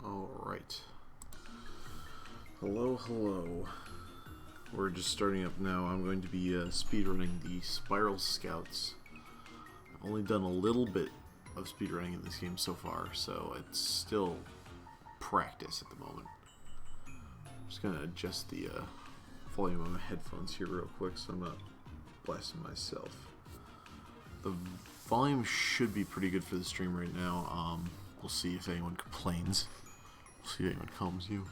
Alright. Hello. We're just starting up now. I'm going to be speedrunning the Spiral Scouts. I've only done a little bit of speedrunning in this game so far, so it's still practice at the moment. I'm just going to adjust the volume of my headphones here real quick so I'm not blasting myself. The volume should be pretty good for the stream right now. We'll see if anyone complains. We'll see if anyone calms you.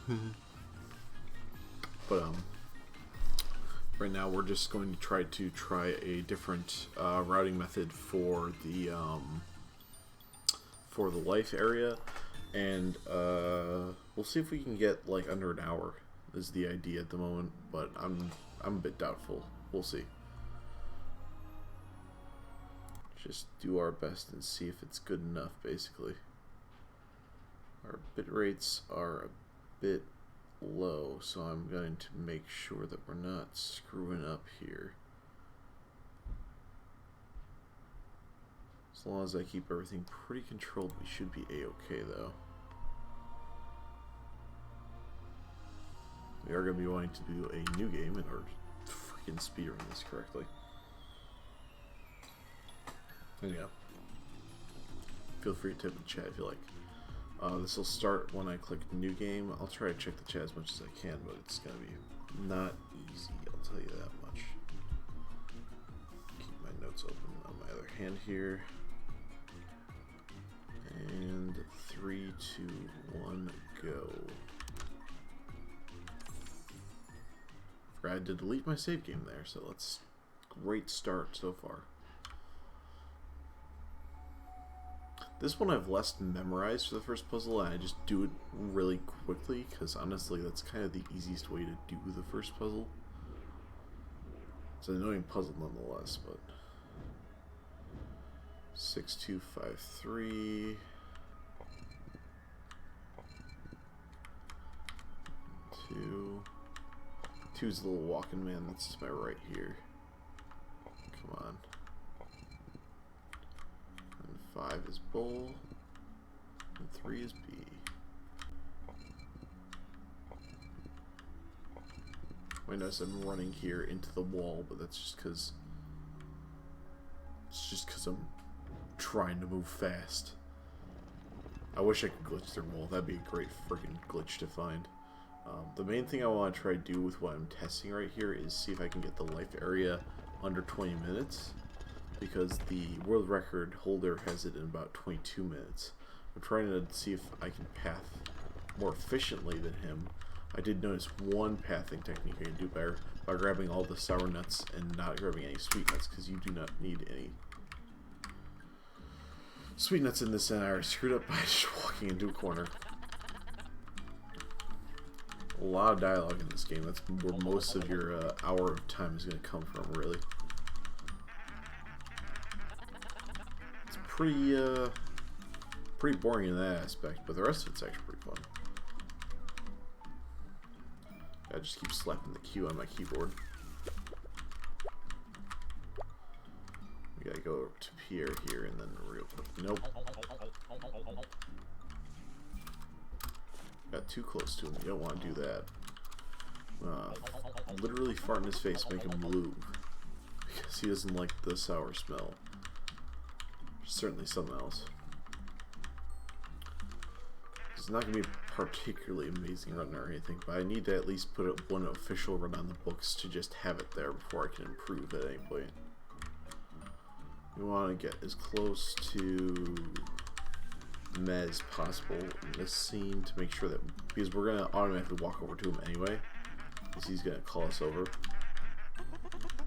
But right now we're just going to try a different routing method for the life area, and we'll see if we can get like under an hour. Is the idea at the moment, but I'm a bit doubtful. We'll see. Just do our best and see if it's good enough, basically. Our bit rates are a bit low, so I'm going to make sure that we're not screwing up here. As long as I keep everything pretty controlled, we should be a-okay though. We are going to be wanting to do a new game in order to freaking speedrun this correctly. And yeah, feel free to type in the chat if you like. This will start when I click new game. I'll try to check the chat as much as I can, but it's going to be not easy, I'll tell you that much. Keep my notes open on my other hand here. And 3, 2, 1, go. Forgot to delete my save game there, so let's great start so far. This one I've less memorized for the first puzzle, and I just do it really quickly, because honestly that's kind of the easiest way to do the first puzzle. It's an annoying puzzle nonetheless, but 6253. 2. 2's the little walking man, that's to my right here. Come on. 5 is bull, and 3 is B. I notice I'm running here into the wall, but that's just because I'm trying to move fast. I wish I could glitch through a wall. That'd be a great freaking glitch to find. The main thing I want to try to do with what I'm testing right here is see if I can get the life area under 20 minutes. Because the world record holder has it in about 22 minutes. I'm trying to see if I can path more efficiently than him. I did notice one pathing technique I can do better by grabbing all the sour nuts and not grabbing any sweet nuts, because you do not need any sweet nuts in this, and I screwed up by just walking into a corner. A lot of dialogue in this game. That's where most of your hour of time is going to come from, really. Pretty boring in that aspect, but the rest of it's actually pretty fun. I just keep slapping the Q on my keyboard. We gotta go to Pierre here and then real quick. Nope. Got too close to him. You don't want to do that. Literally fart in his face, make him move. Because he doesn't like the sour smell. Certainly something else. It's not going to be a particularly amazing run or anything, but I need to at least put up one official run on the books to just have it there before I can improve at any point. We want to get as close to Med as possible in this scene to make sure that, because we're going to automatically walk over to him anyway, because he's going to call us over.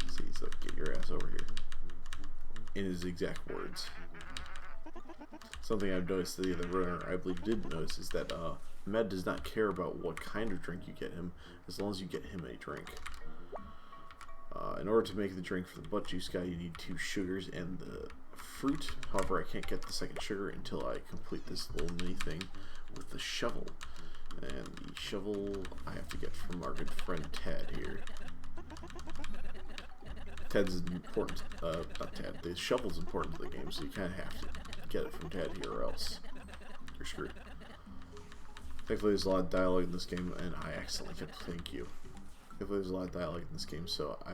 See, he's like, get your ass over here. In his exact words. Something I've noticed that the other runner I believe did notice is that Med does not care about what kind of drink you get him, as long as you get him a drink. In order to make the drink for the butt juice guy, you need 2 sugars and the fruit. However, I can't get the second sugar until I complete this little mini thing with the shovel. And the shovel I have to get from our good friend Tad here. Ted's important, not Tad, the shovel's important to the game, so you kind of have to get it from Tad here or else you're screwed. Thankfully, there's a lot of dialogue in this game, and I accidentally kept thank you. Thankfully, there's a lot of dialogue in this game, so I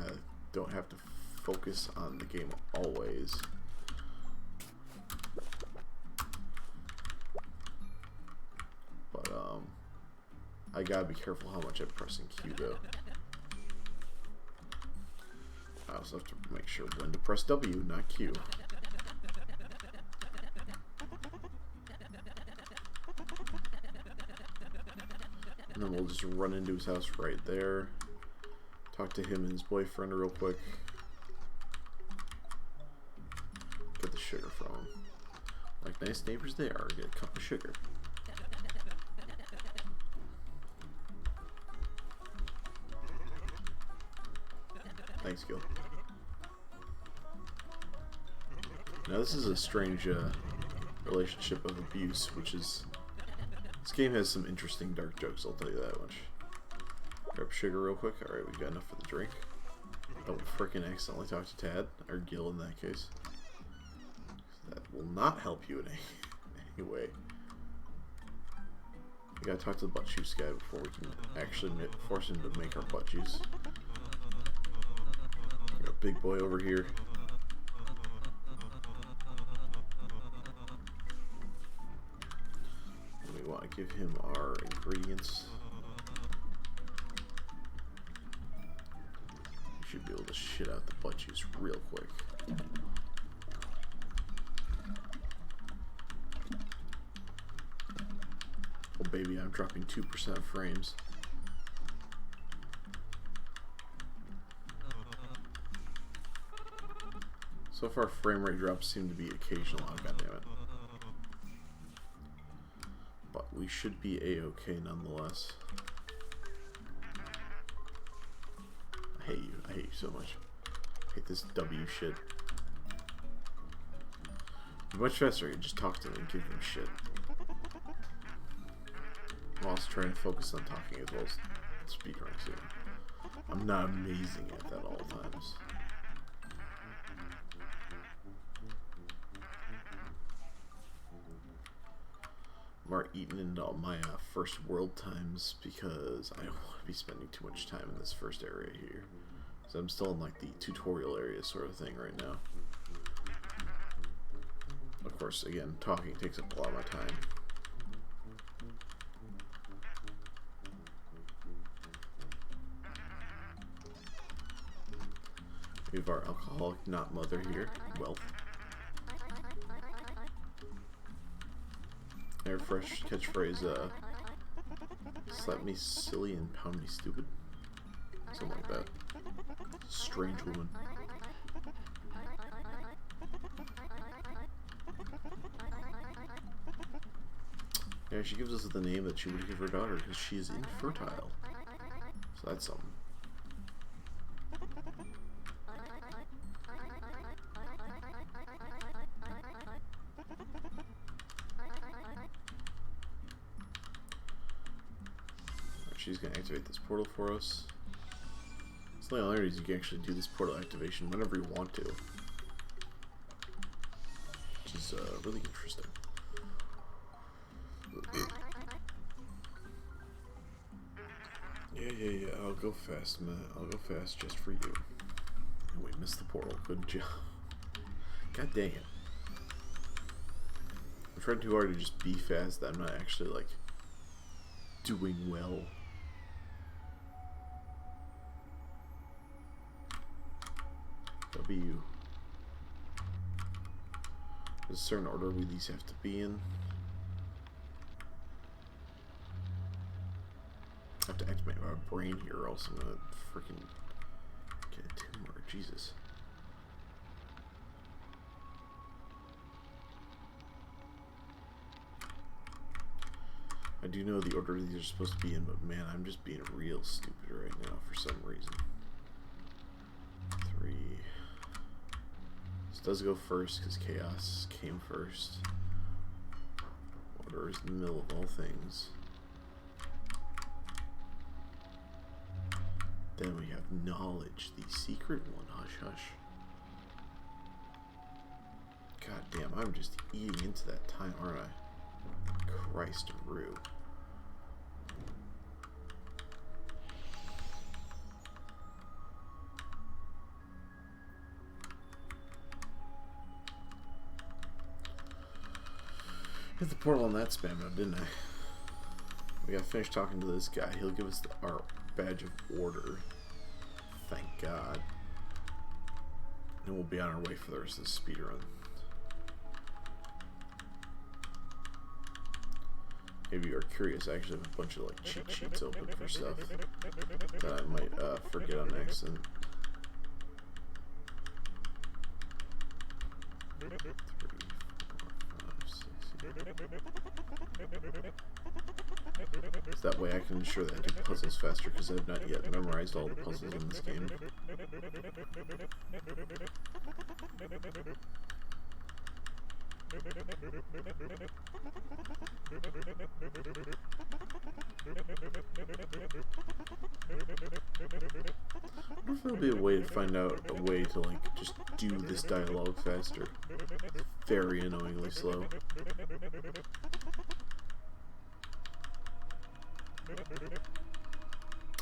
don't have to focus on the game always. But, I gotta be careful how much I'm pressing Q, though. I also have to make sure when to press W, not Q. And then we'll just run into his house right there. Talk to him and his boyfriend real quick. Get the sugar from him. Like nice neighbors they are, get a cup of sugar. Thanks, Gil. Now this is a strange relationship of abuse, which is... This game has some interesting dark jokes, I'll tell you that much. Grab sugar real quick. Alright, we got enough for the drink. Don't frickin' accidentally talk to Tad, or Gil in that case. That will not help you in any way. We gotta talk to the butt juice guy before we can actually force him to make our butt juice. Got a big boy over here. We want to give him our ingredients. We should be able to shit out the butt juice real quick. Oh baby, I'm dropping 2% frames. So far, frame rate drops seem to be occasional. Oh, goddammit. But we should be a-okay nonetheless. I hate you. I hate you so much. I hate this W shit. Much faster, you just talk to them and give them shit. I'm also trying to focus on talking as well as speedrunning soon. I'm not amazing at that all times. I'm already eating into all my first world times because I don't want to be spending too much time in this first area here. So I'm still in like the tutorial area sort of thing right now. Of course, again, talking takes up a lot of my time. We have our alcoholic not mother here, Wealth. Their fresh catchphrase, slap me silly and pound me stupid. Something like that. Strange woman. Yeah, she gives us the name that she would give her daughter because she is infertile. So that's something. She's going to activate this portal for us. It's the only reason you can actually do this portal activation whenever you want to. Which is really interesting. Yeah, I'll go fast, man. I'll go fast just for you. And we missed the portal. Good job. God dang it. I'm trying too hard to just be fast that I'm not actually, like, doing well. W. There's a certain order we these have to be in. I have to activate my brain here or else I'm gonna freaking get a tumor. Jesus. I do know the order these are supposed to be in, but man, I'm just being real stupid right now for some reason. 3. This does go first because chaos came first. Order is in the middle of all things. Then we have knowledge, the secret one. Hush, hush. God damn, I'm just eating into that time, aren't I? Christ, Rue. Hit the portal on that spam node, didn't I? We gotta finish talking to this guy. He'll give us our badge of order. Thank God. And we'll be on our way for the rest of the speedrun. If you are curious, I actually have a bunch of like cheat sheets open for stuff that I might forget on accident. So that way I can ensure that I do puzzles faster, because I've not yet memorized all the puzzles in this game. I wonder if there'll be a way to find out a way to like just do this dialogue faster. It's very annoyingly slow.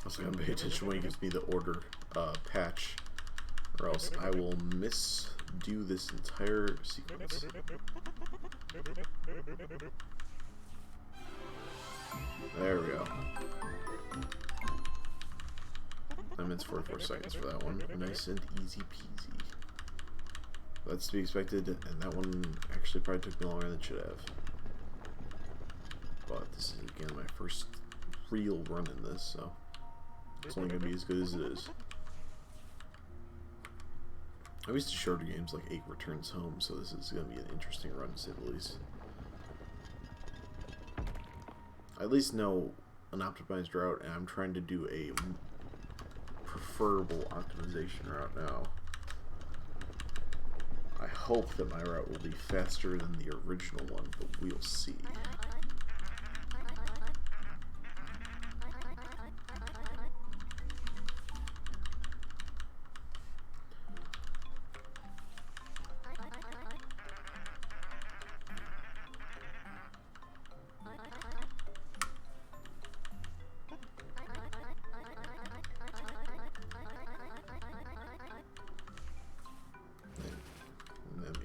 Also gotta pay attention when he gives me the order patch, or else I will misdo this entire sequence. There we go. 9 minutes 44 seconds for that one. Nice and easy peasy. That's to be expected, and that one actually probably took me longer than it should have. But this is again my first real run in this, so it's only gonna be as good as it is. I'm used to shorter games like 8 Returns Home, so this is gonna be an interesting run to say the least. I at least know an optimized route, and I'm trying to do a preferable optimization route now. I hope that my route will be faster than the original one, but we'll see.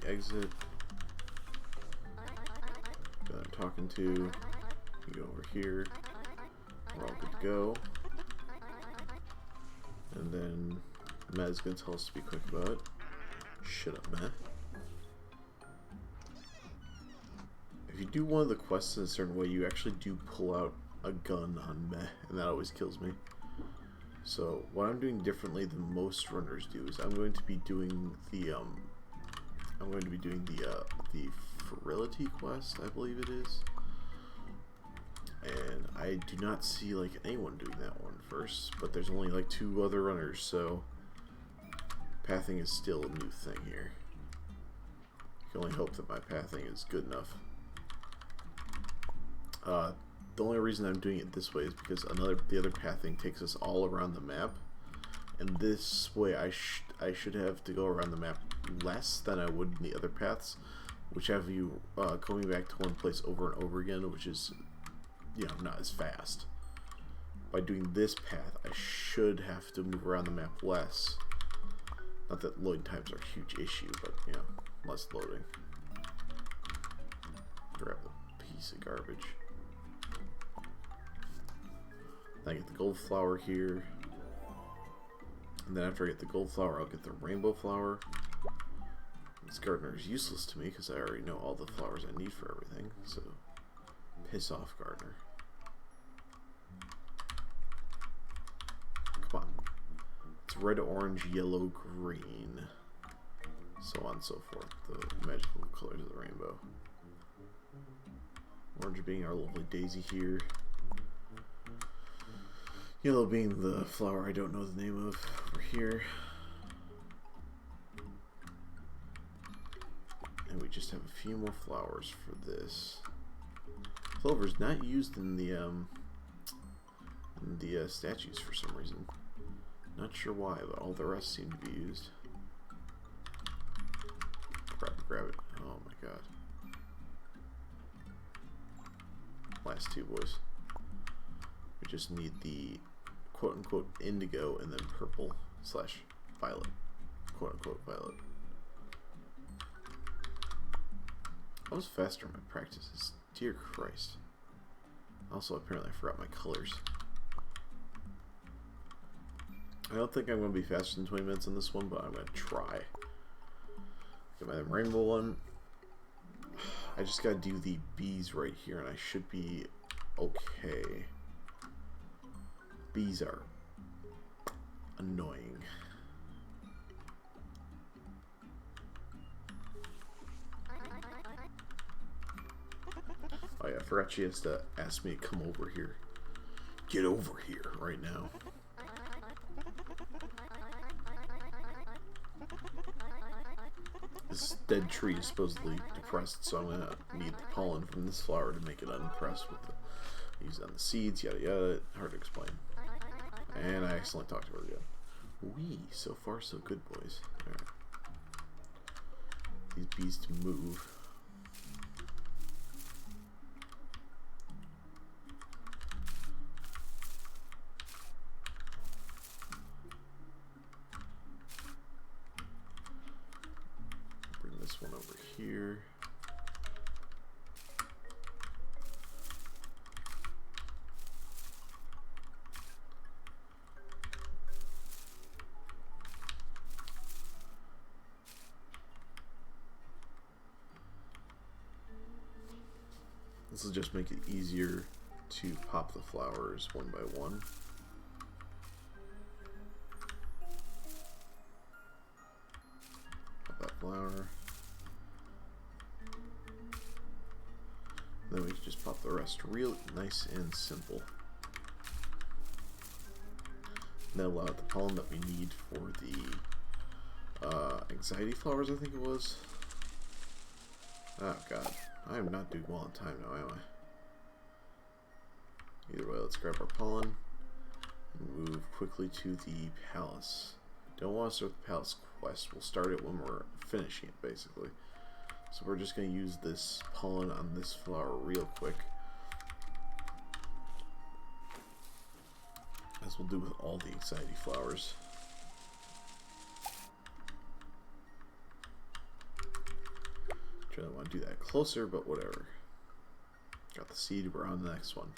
Exit. That I'm talking to. You go over here. We're all good to go. And then Matt's gonna tell us to be quick about it. Shut up, Matt. If you do one of the quests in a certain way, you actually do pull out a gun on Matt, and that always kills me. So what I'm doing differently than most runners do is I'm going to be doing the the Virility quest, I believe it is. And I do not see like anyone doing that one first, but there's only like 2 other runners, so pathing is still a new thing here. I can only hope that my pathing is good enough. The only reason I'm doing it this way is because the other pathing takes us all around the map, and this way I should have to go around the map less than I would in the other paths, which have you going back to one place over and over again, which is, you know, not as fast. By doing this path, I should have to move around the map less. Not that loading times are a huge issue, but, you know, less loading. Grab the piece of garbage. Then I get the gold flower here. And then after I get the gold flower, I'll get the rainbow flower. This gardener is useless to me because I already know all the flowers I need for everything, so piss off, gardener. Come on. It's red, orange, yellow, green, so on and so forth. The magical colors of the rainbow. Orange being our lovely daisy here. Yellow being the flower I don't know the name of over here. And we just have a few more flowers for this. Clover is not used in the statues for some reason. Not sure why, but all the rest seem to be used. Grab it. Oh my god. Last 2 boys. We just need the quote-unquote indigo and then purple / violet. Quote-unquote violet. I was faster in my practices. Dear Christ. Also, apparently I forgot my colors. I don't think I'm going to be faster than 20 minutes on this one, but I'm going to try. Get my rainbow one. I just got to do the bees right here, and I should be okay. Bees are annoying. Oh yeah, I forgot she has to ask me to come over here. Get over here right now. This dead tree is supposedly depressed, so I'm gonna need the pollen from this flower to make it undepressed with the use it on the seeds, yada yada. Hard to explain. And I accidentally talked to her again. Wee, so far so good, boys. Alright. These bees to move. Bring this one over here. This will just make it easier to pop the flowers one by one. Pop that flower. Then we can just pop the rest real nice and simple. And that'll allow the pollen that we need for the anxiety flowers, I think it was. Oh god. I am not doing well on time now, am I? Either way, let's grab our pollen and move quickly to the palace. Don't want to start the palace quest. We'll start it when we're finishing it, basically. So we're just going to use this pollen on this flower real quick. As we'll do with all the anxiety flowers. I want to do that closer, but whatever. Got the seed, we're on the next one.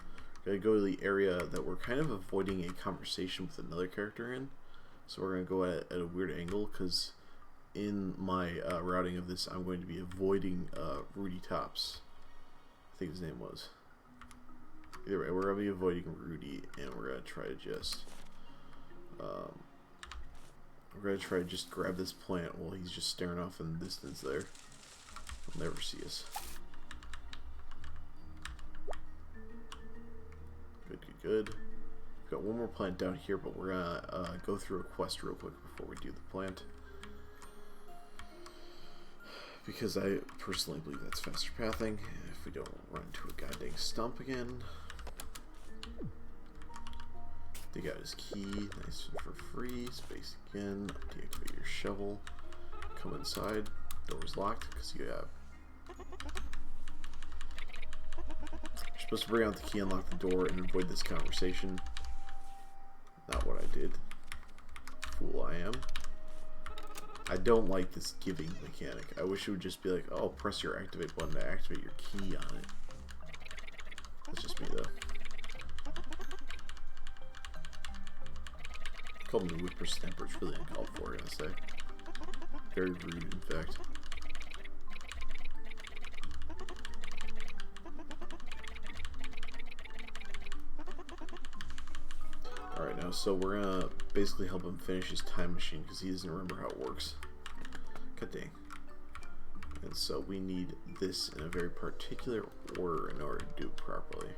Gotta go to the area that we're kind of avoiding a conversation with another character in. So we're gonna go at a weird angle, because in my routing of this, I'm going to be avoiding Rudy Tops. I think his name was. Either way, we're gonna be avoiding Rudy, and we're gonna try to just grab this plant while he's just staring off in the distance there. He'll never see us. Good, good, good. We've got one more plant down here, but we're gonna go through a quest real quick before we do the plant. Because I personally believe that's faster pathing, if we don't run into a goddamn stump again. Dig out his key, nice and for free. Space again, deactivate your shovel. Come inside. Door's locked because you have. You're supposed to bring out the key, unlock the door, and avoid this conversation. Not what I did. Fool I am. I don't like this giving mechanic. I wish it would just be like, oh, press your activate button to activate your key on it. That's just me though. Call me whippersnapper. It's really uncalled for, I gotta say. Very rude, in fact. Alright, now, so we're gonna basically help him finish his time machine because he doesn't remember how it works. God dang. And so we need this in a very particular order in order to do it properly.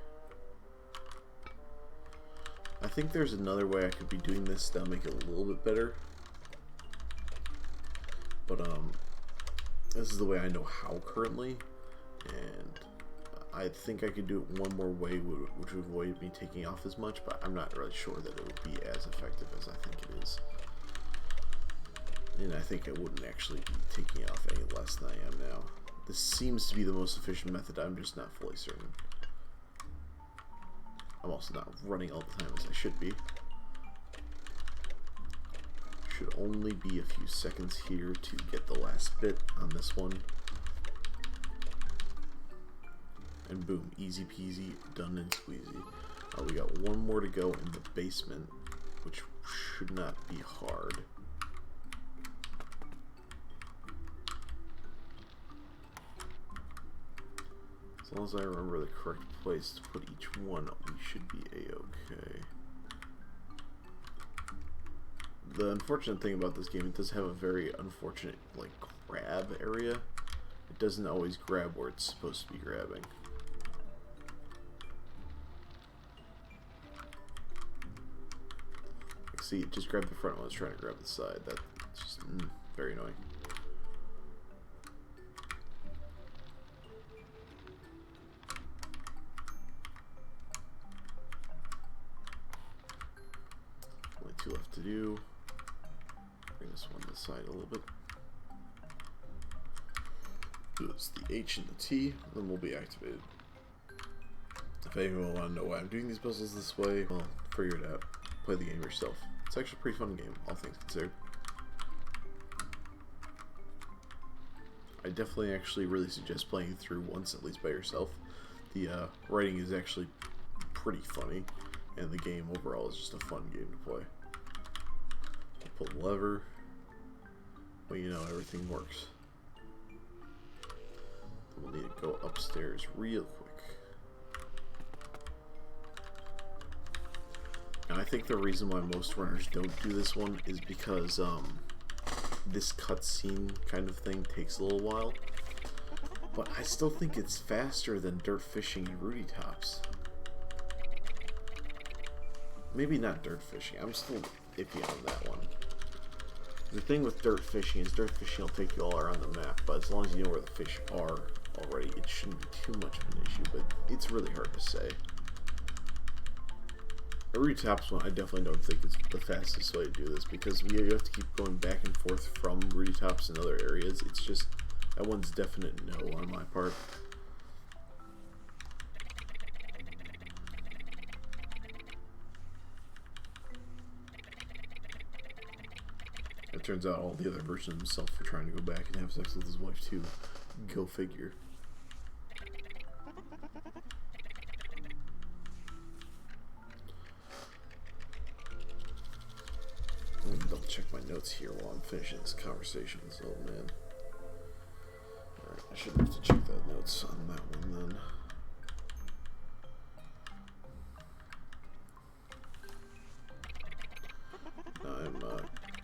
I think there's another way I could be doing this that'll make it a little bit better. But, this is the way I know how currently, and I think I could do it one more way, which would avoid me taking off as much, but I'm not really sure that it would be as effective as I think it is. And I think I wouldn't actually be taking off any less than I am now. This seems to be the most efficient method, I'm just not fully certain. I'm also not running all the time as I should be. Should only be a few seconds here to get the last bit on this one. And boom, easy peasy, done and squeezy. We got one more to go in the basement, which should not be hard. As long as I remember the correct place to put each one, we should be a-okay. The unfortunate thing about this game, it does have a very unfortunate, like, grab area. It doesn't always grab where it's supposed to be grabbing. Like, see, it just grabbed the front when I was trying to grab the side. That's just very annoying. Only two left to do. Bring this one to the side a little bit. It's the H and the T, then we'll be activated. If anyone want to know why I'm doing these puzzles this way, well, figure it out. Play the game yourself. It's actually a pretty fun game, all things considered. I definitely actually really suggest playing it through once at least by yourself. The writing is actually pretty funny, and the game overall is just a fun game to play. Pull the lever. Well, you know, everything works. We'll need to go upstairs real quick. And I think the reason why most runners don't do this one is because this cutscene kind of thing takes a little while. But I still think it's faster than dirt fishing and Rudy Tops. Maybe not dirt fishing. I'm still iffy on that one. The thing with dirt fishing is dirt fishing will take you all around the map, but as long as you know where the fish are already, it shouldn't be too much of an issue, but it's really hard to say. The Rudy Tops one, I definitely don't think it's the fastest way to do this, because you have to keep going back and forth from Rudy Tops in other areas. It's just, that one's definite no on my part. It turns out all the other versions of himself are trying to go back and have sex with his wife too. Go figure. Let me double check my notes here while I'm finishing this conversation with this old man. Alright, I shouldn't have to check that notes on that one then. I'm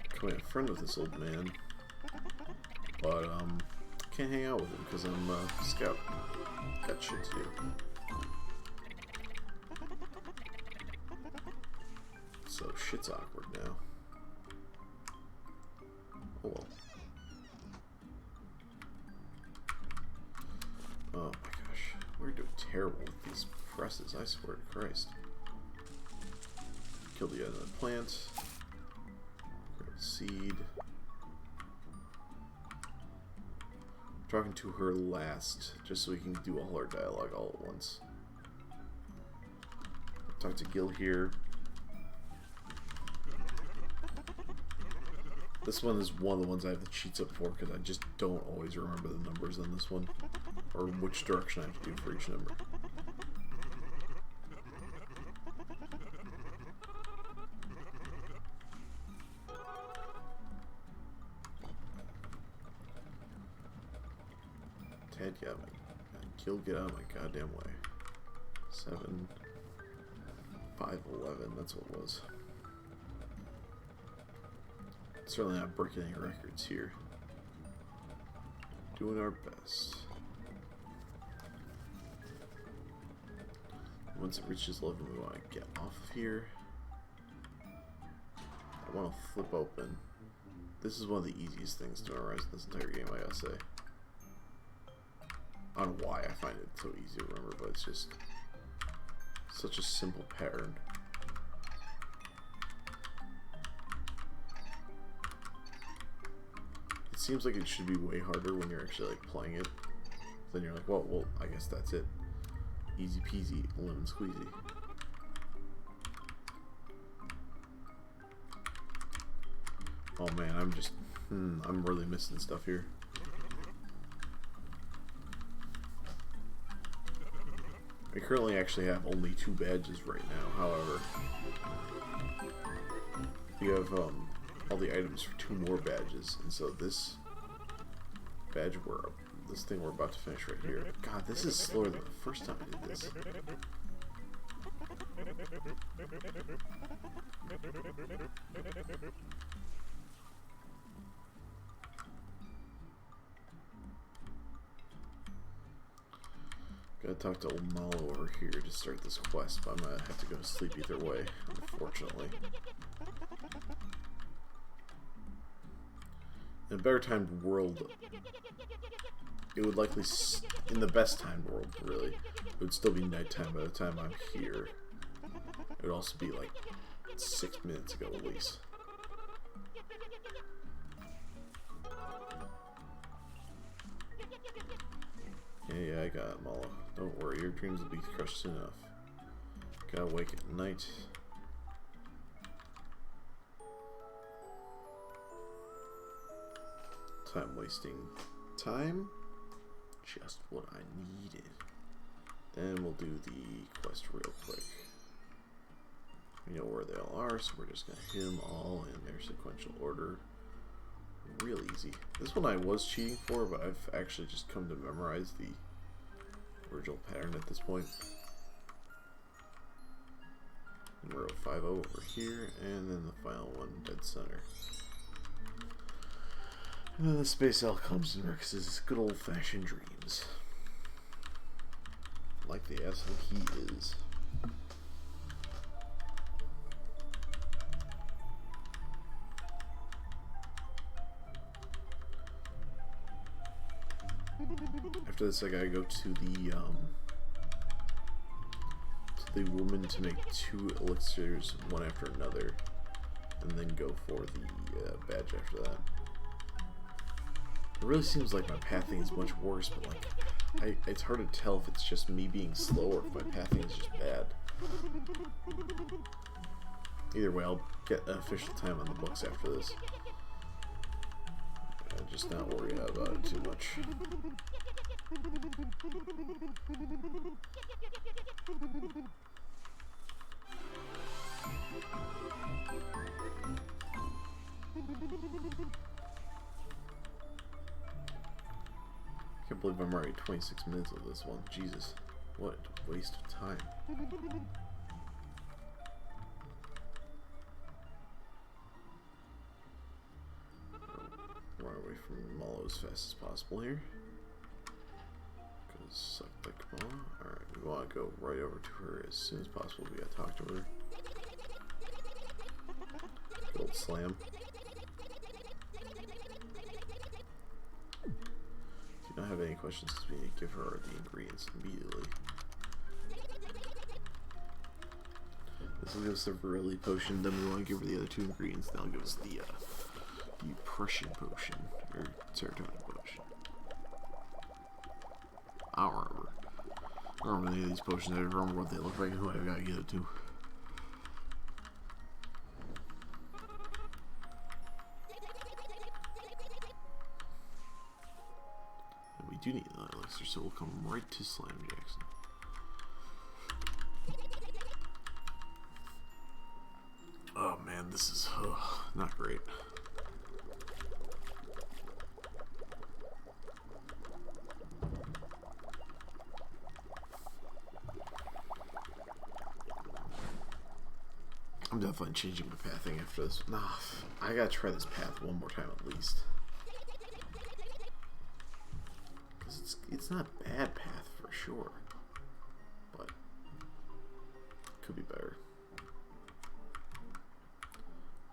becoming a friend with this old man, but can't hang out with him because I'm a scout. Got shit to do. So shit's awkward now. Oh well. Oh my gosh, we're doing terrible with these presses, I swear to Christ. Kill the other plant. Grab a seed. I'm talking to her last, just so we can do all our dialogue all at once. Talk to Gil here. This one is one of the ones I have the cheats up for because I just don't always remember the numbers on this one, or which direction I have to do for each number. Ted, yeah, Gil, get out of my goddamn way. 7, 5, 11, that's what it was. Certainly not breaking any records here. Doing our best. Once it reaches 11, we want to get off of here. I want to flip open. This is one of the easiest things to memorize in this entire game, I gotta say. I don't know why I find it so easy to remember, but it's just such a simple pattern. It seems like it should be way harder when you're actually like playing it. Then you're like, well, I guess that's it. Easy peasy, lemon squeezy. Oh man, I'm just, I'm really missing stuff here. I currently actually have only 2 badges right now, however. You have all the items for 2 more badges, and so this badge this thing we're about to finish right here. God, this is slower than the first time I did this. Gotta talk to old Malo over here to start this quest, but I'm gonna have to go to sleep either way, unfortunately. In a better timed world, it would likely, in the best timed world, really, it would still be nighttime by the time I'm here. It would also be like 6 minutes ago at least. Yeah, I got it, Malo. Don't worry, your dreams will be crushed soon enough. Gotta wake at night. Time wasting. Time? Just what I needed. Then we'll do the quest real quick. We know where they all are, so we're just gonna hit them all in their sequential order. Real easy. This one I was cheating for, but I've actually just come to memorize the original pattern at this point. Number 50 over here, and then the final one, dead center. And then the Space Elk comes and wrecks his good old-fashioned dreams. Like the asshole he is. After this, I gotta go to the woman to make 2 elixirs, one after another, and then go for the badge after that. It really seems like my pathing is much worse, but like, it's hard to tell if it's just me being slow or if my pathing is just bad. Either way, I'll get an official time on the books after this. I'm just not worried about it too much. I can't believe I'm already 26 minutes of this one. Jesus, what a waste of time. Run away from Malo as fast as possible here. Because suck like Malo. Alright, we want to go right over to her as soon as possible. We gotta talk to her. Good old slam. Do not have any questions because we need to give her the ingredients immediately. This will give us the Virility potion, then we want to give her the other 2 ingredients, that'll give us the Oppression potion, or Serotonin potion. I don't remember. I don't remember any of these potions, I don't remember what they look like and who I've got to give it to. And we do need another elixir, so we'll come right to Slam Jackson. Oh man, this is not great. I'm definitely changing my pathing after this. Nah, I gotta try this path one more time at least. Because it's not a bad path for sure. But it could be better.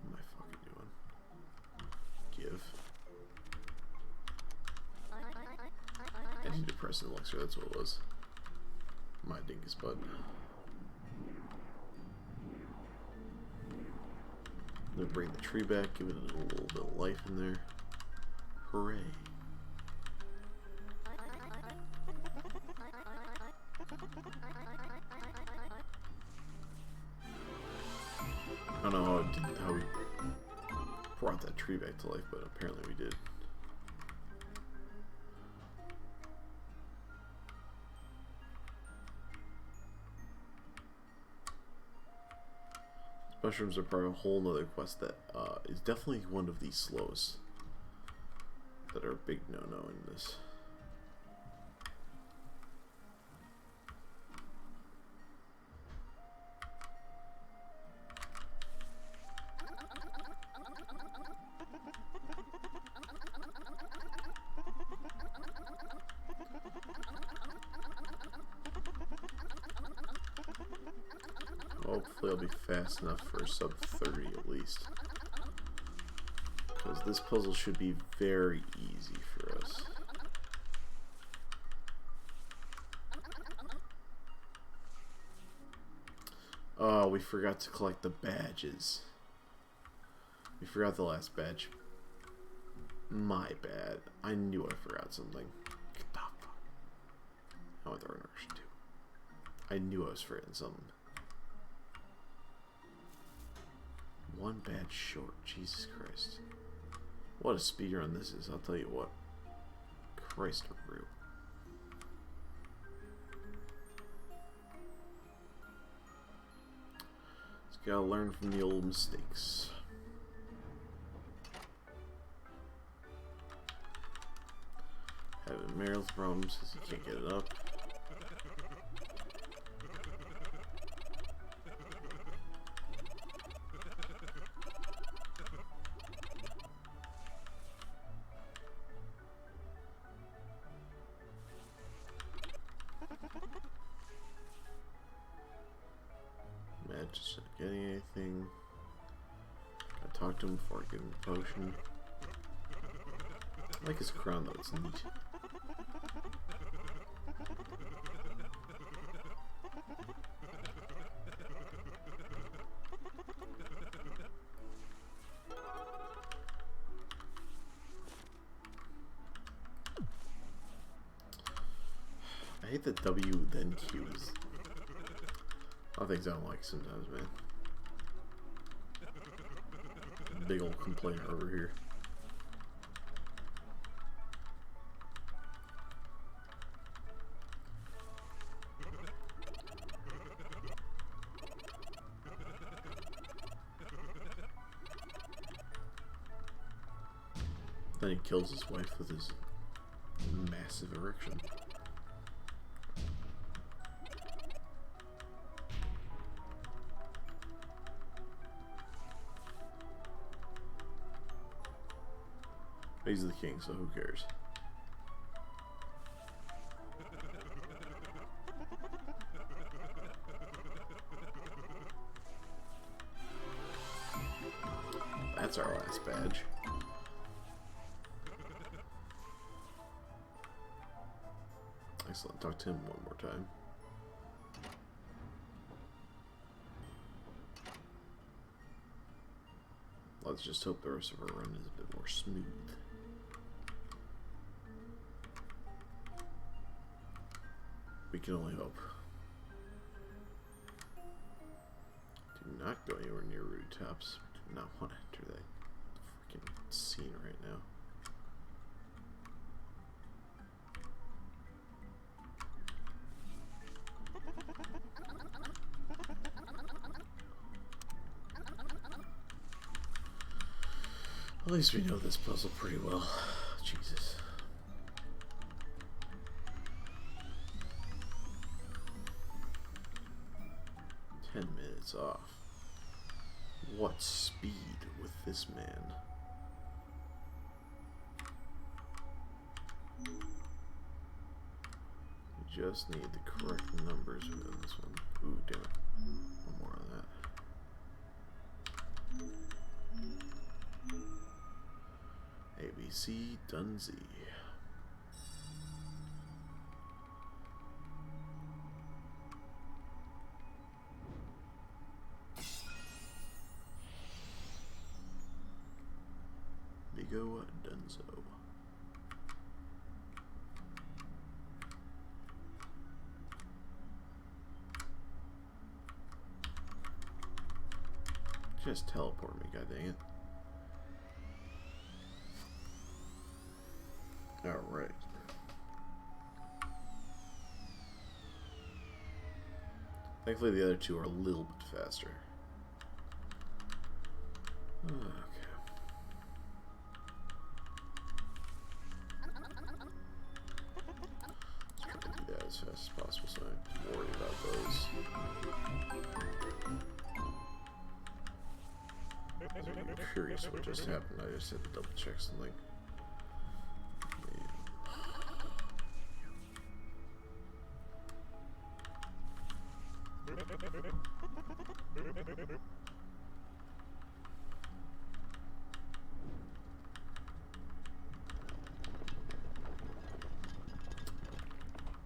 What am I fucking doing? Give. Antidepressant elixir, that's what it was. My dingus butt. I'm gonna bring the tree back, give it a little bit of life in there. Hooray. I don't know how we brought that tree back to life, but apparently we did. Mushrooms are part of a whole nother quest that is definitely one of the slowest. That are a big no-no in this. Hopefully I'll be fast enough for sub 30 at least. Because this puzzle should be very easy for us. Oh, we forgot to collect the badges. We forgot the last badge. My bad. I knew I forgot something. Get the fuck. I went the wrong direction too. I knew I was forgetting something. One badge short. Jesus Christ. What a speedrun this is, I'll tell you what. Christ root. Just gotta learn from the old mistakes. Having Meryl's problems because he can't get it up. Matt just not getting anything. I talked to him before I give him the potion. I like his crown though, it's neat. I hate that W then Q is a lot of things I don't like sometimes, man. Big old complainer over here. Then he kills his wife with his massive erection. He's the king, so who cares? That's our last badge. Excellent. Talk to him one more time. Let's just hope the rest of our run is a bit more smooth. We can only hope. Do not go anywhere near Rudy Tops. Do not want to enter that freaking scene right now. At least we know this puzzle pretty well. Jesus. Off. What speed with this man? We just need the correct numbers within this one. Ooh, damn it. One more on that. ABC Dunsey. Vigo Dunzo. Just teleport me, god dang it. Alright. Thankfully the other two are a little bit faster. Okay. Let's try to do that as fast as possible so I don't have to worry about those. I'm curious what just happened. I just had to double check something.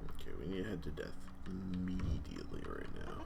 Okay, we need to head to death immediately right now.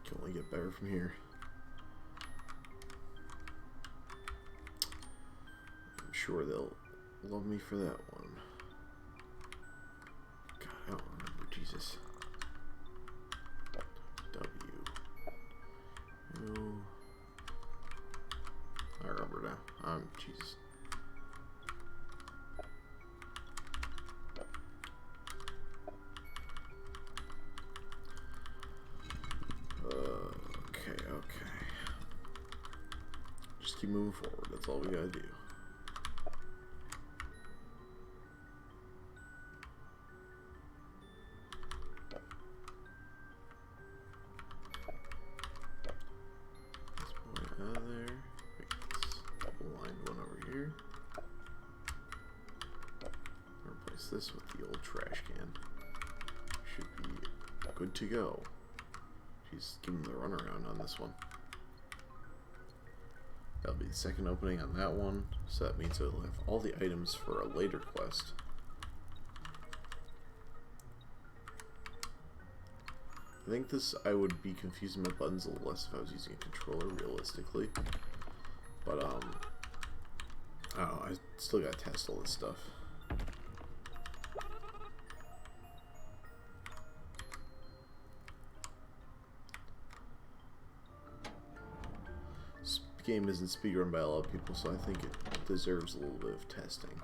Can only get better from here. I'm sure they'll love me for that one. God, I don't remember. Jesus. W. No. I remember now. Jesus. Okay. Just keep moving forward. That's all we gotta do. This boy out of there. Make this double-lined one over here. Replace this with the old trash can. Should be good to go. She's giving the runaround on this one. That'll be the second opening on that one, so that means it'll have all the items for a later quest. I think I would be confusing my buttons a little less if I was using a controller realistically. But, I don't know, I still gotta test all this stuff. This game isn't speedrun by a lot of people, so I think it deserves a little bit of testing.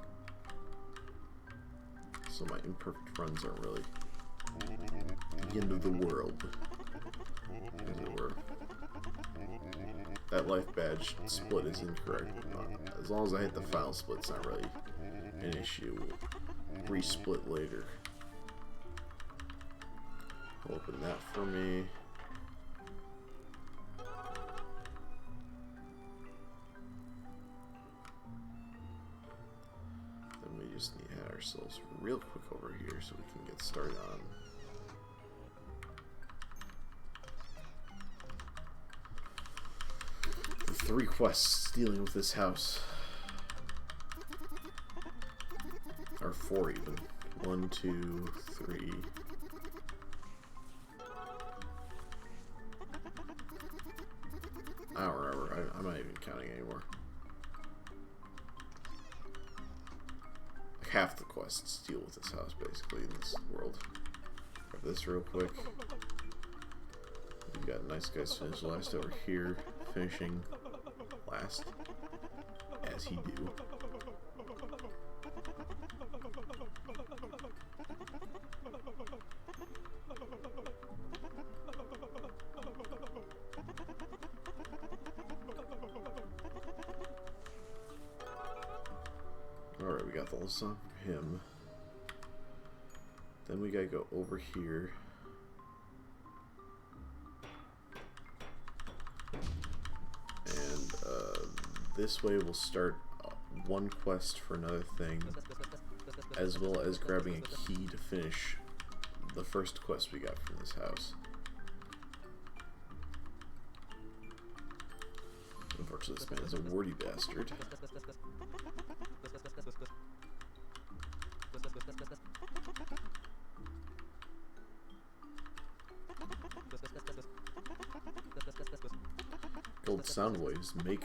So my imperfect runs aren't really the end of the world, as it were. That life badge split is incorrect. As long as I hit the final split, it's not really an issue. We'll resplit later. Open that for me. Then we just need to add ourselves real quick over here so we can get started on the 3 quests dealing with this house. Or 4 even. 1, 2, 3. I don't remember. I'm not even counting anymore. Like half the quests deal with this house, basically, in this world. Grab this real quick. We've got nice guys finish last over here. Finishing last. As he do. Alright, we got the list on for him. Then we gotta go over here. this way we'll start one quest for another thing, as well as grabbing a key to finish the first quest we got from this house. Unfortunately, this man is a wordy bastard. Gold sound waves make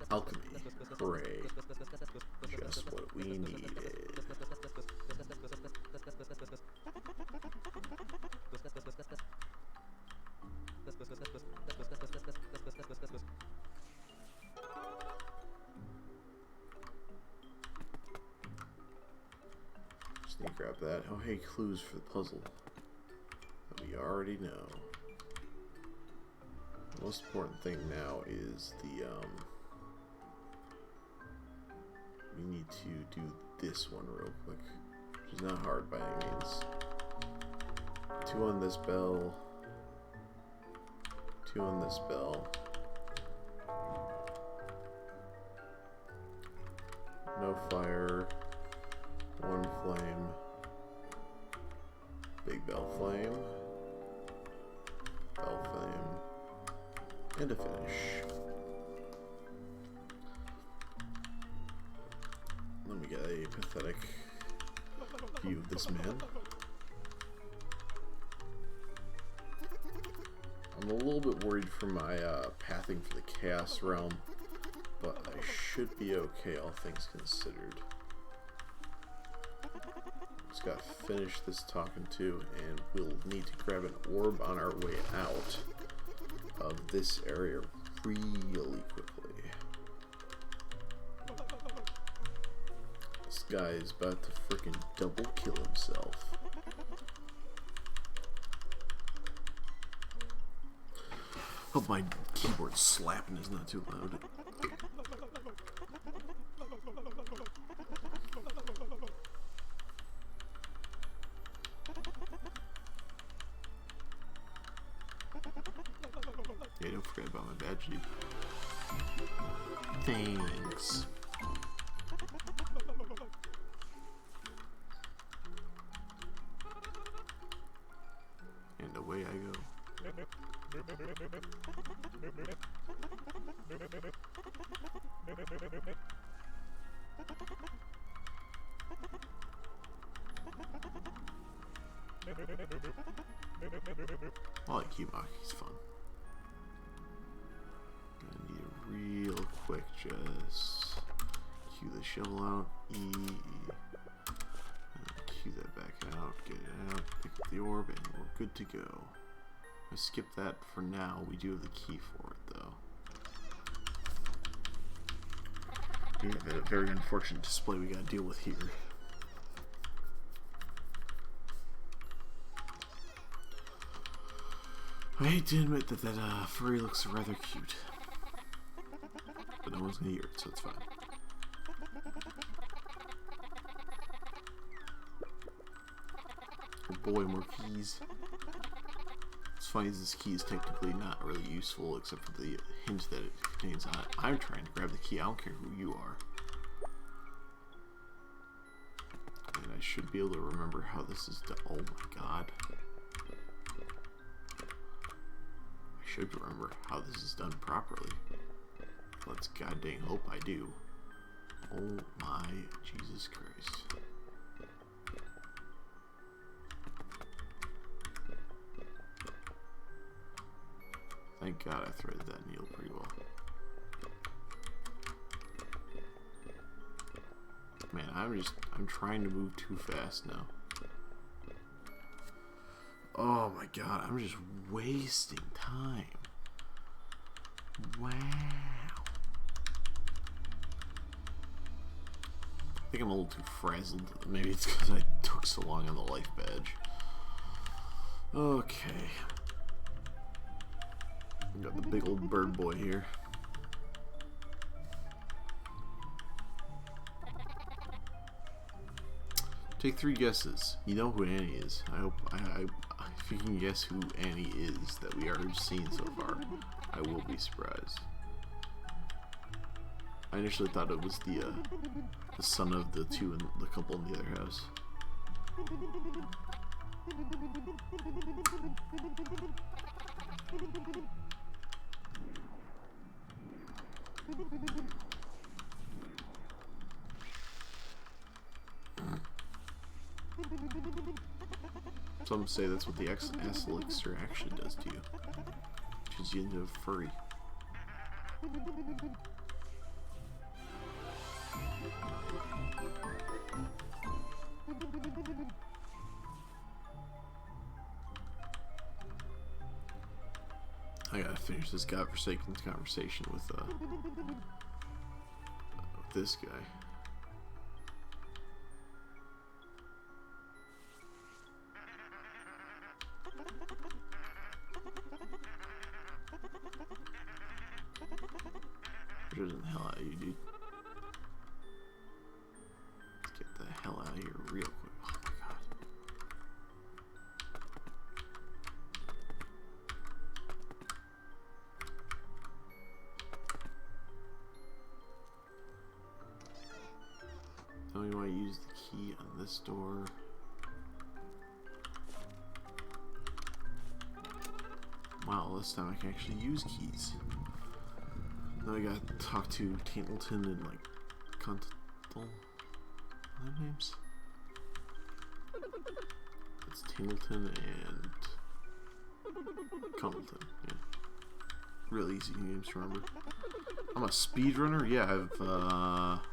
alchemy. Hooray. Just what we needed. Just need to grab that. Oh hey, clues for the puzzle that we already know. The most important thing now is the we need to do this one real quick, which is not hard by any means. 2 on this bell, 2 on this bell. No fire, 1 flame, big bell flame, bell flame, and a finish. Let me get a pathetic view of this man. I'm a little bit worried for my pathing for the Chaos Realm, but I should be okay, all things considered. Just gotta finish this talking to, and we'll need to grab an orb on our way out of this area really quickly. This guy is about to freaking double kill himself. Hope my keyboard slapping is not too loud. Yeah, don't forget about my badge, dude. Thanks. And away I go. I like Keymock, he's fun. Gonna need a real quick just cue the shovel out, cue that back out, get it out, pick up the orb, and we're good to go. I skip that for now. We do have the key for it, though. We have a very unfortunate display we gotta deal with here. I hate to admit that furry looks rather cute, but no one's gonna hear it, so it's fine. Oh boy, more keys. What's funny is this key is technically not really useful except for the hint that it contains on it. I'm trying to grab the key, I don't care who you are. And I should be able to remember how this is done. Oh my god. I should remember how this is done properly. Let's goddamn hope I do. Oh my Jesus Christ. Thank God I threaded that needle pretty well. Man, I'm trying to move too fast now. Oh my god, I'm just wasting time. Wow. I think I'm a little too frazzled. Maybe it's because I took so long on the life badge. Okay. Got the big old bird boy here. Take 3 guesses. You know who Annie is. I hope if you can guess who Annie is that we already seen so far, I will be surprised. I initially thought it was the son of the two and the couple in the other house. Some say that's what the ass elixir actually does to you. Turns you into a furry. I gotta finish this godforsaken conversation with this guy. Get the hell out of you, dude. Let's get the hell out of here real quick. Oh my god. Tell me why I use the key on this door. Wow, this time I can actually use keys. Now I gotta talk to Taintleton and like Cuntle. What are their names? It's Taintleton and Cundleton. Yeah, real easy names to remember. I'm a speedrunner. Yeah,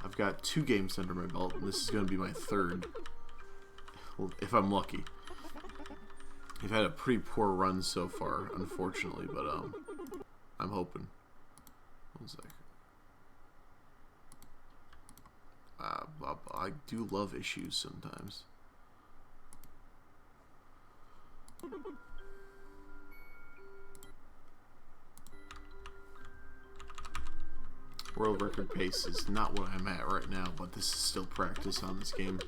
I've got 2 games under my belt, and this is gonna be my 3rd, if I'm lucky. I've had a pretty poor run so far, unfortunately, but I'm hoping. 1 sec. I do love issues sometimes. World record pace is not what I'm at right now, but this is still practice on this game.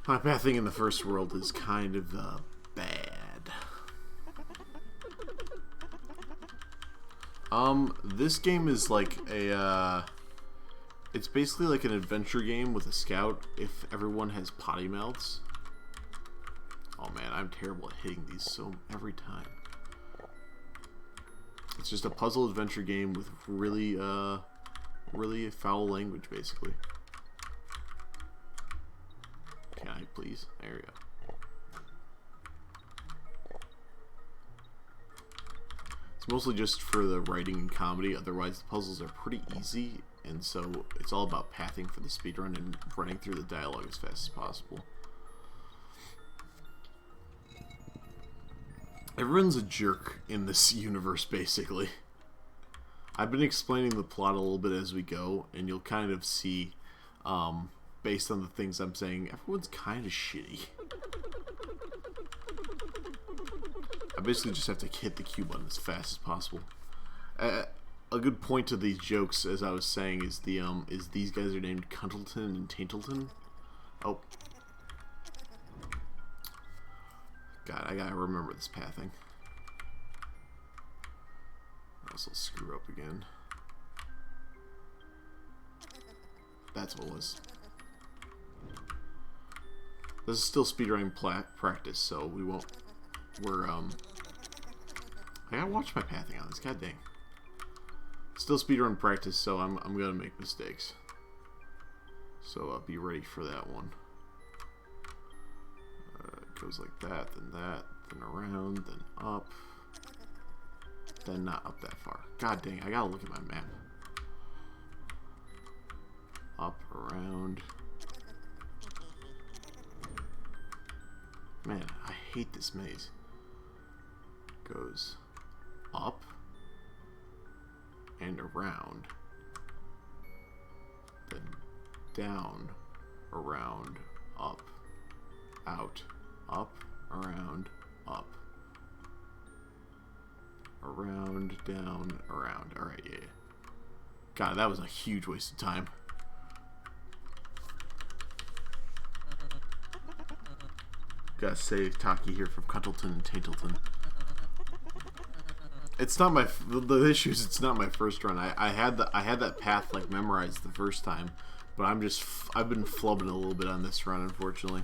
My pathing in the first world is kind of bad. This game is like a, it's basically like an adventure game with a scout if everyone has potty mouths. Oh man, I'm terrible at hitting these every time. It's just a puzzle adventure game with really, really foul language, basically. Can I please? There we go. It's mostly just for the writing and comedy, otherwise the puzzles are pretty easy, and so it's all about pathing for the speedrun and running through the dialogue as fast as possible. Everyone's a jerk in this universe, basically. I've been explaining the plot a little bit as we go, and you'll kind of see, based on the things I'm saying, everyone's kind of shitty. I basically just have to hit the Q button as fast as possible. A good point to these jokes, as I was saying, is these guys are named Cundleton and Taintleton. Oh. God, I gotta remember this pathing. Or else I'll screw up again. That's what it was. This is still speedrunning practice, so we won't. I gotta watch my pathing on this. God dang. Still speedrun practice, so I'm gonna make mistakes. So be ready for that one. It goes like that, then around, then up, then not up that far. God dang, I gotta look at my map. Up, around. Man, I hate this maze. Goes up and around, then down, around, up, out, up, around, up, around, down, around. Alright, yeah. God, that was a huge waste of time. Gotta save Taki here from Cundleton and Taintleton. It's not my the issue is it's not my first run. I had that path like memorized the first time, but I've been flubbing a little bit on this run, unfortunately.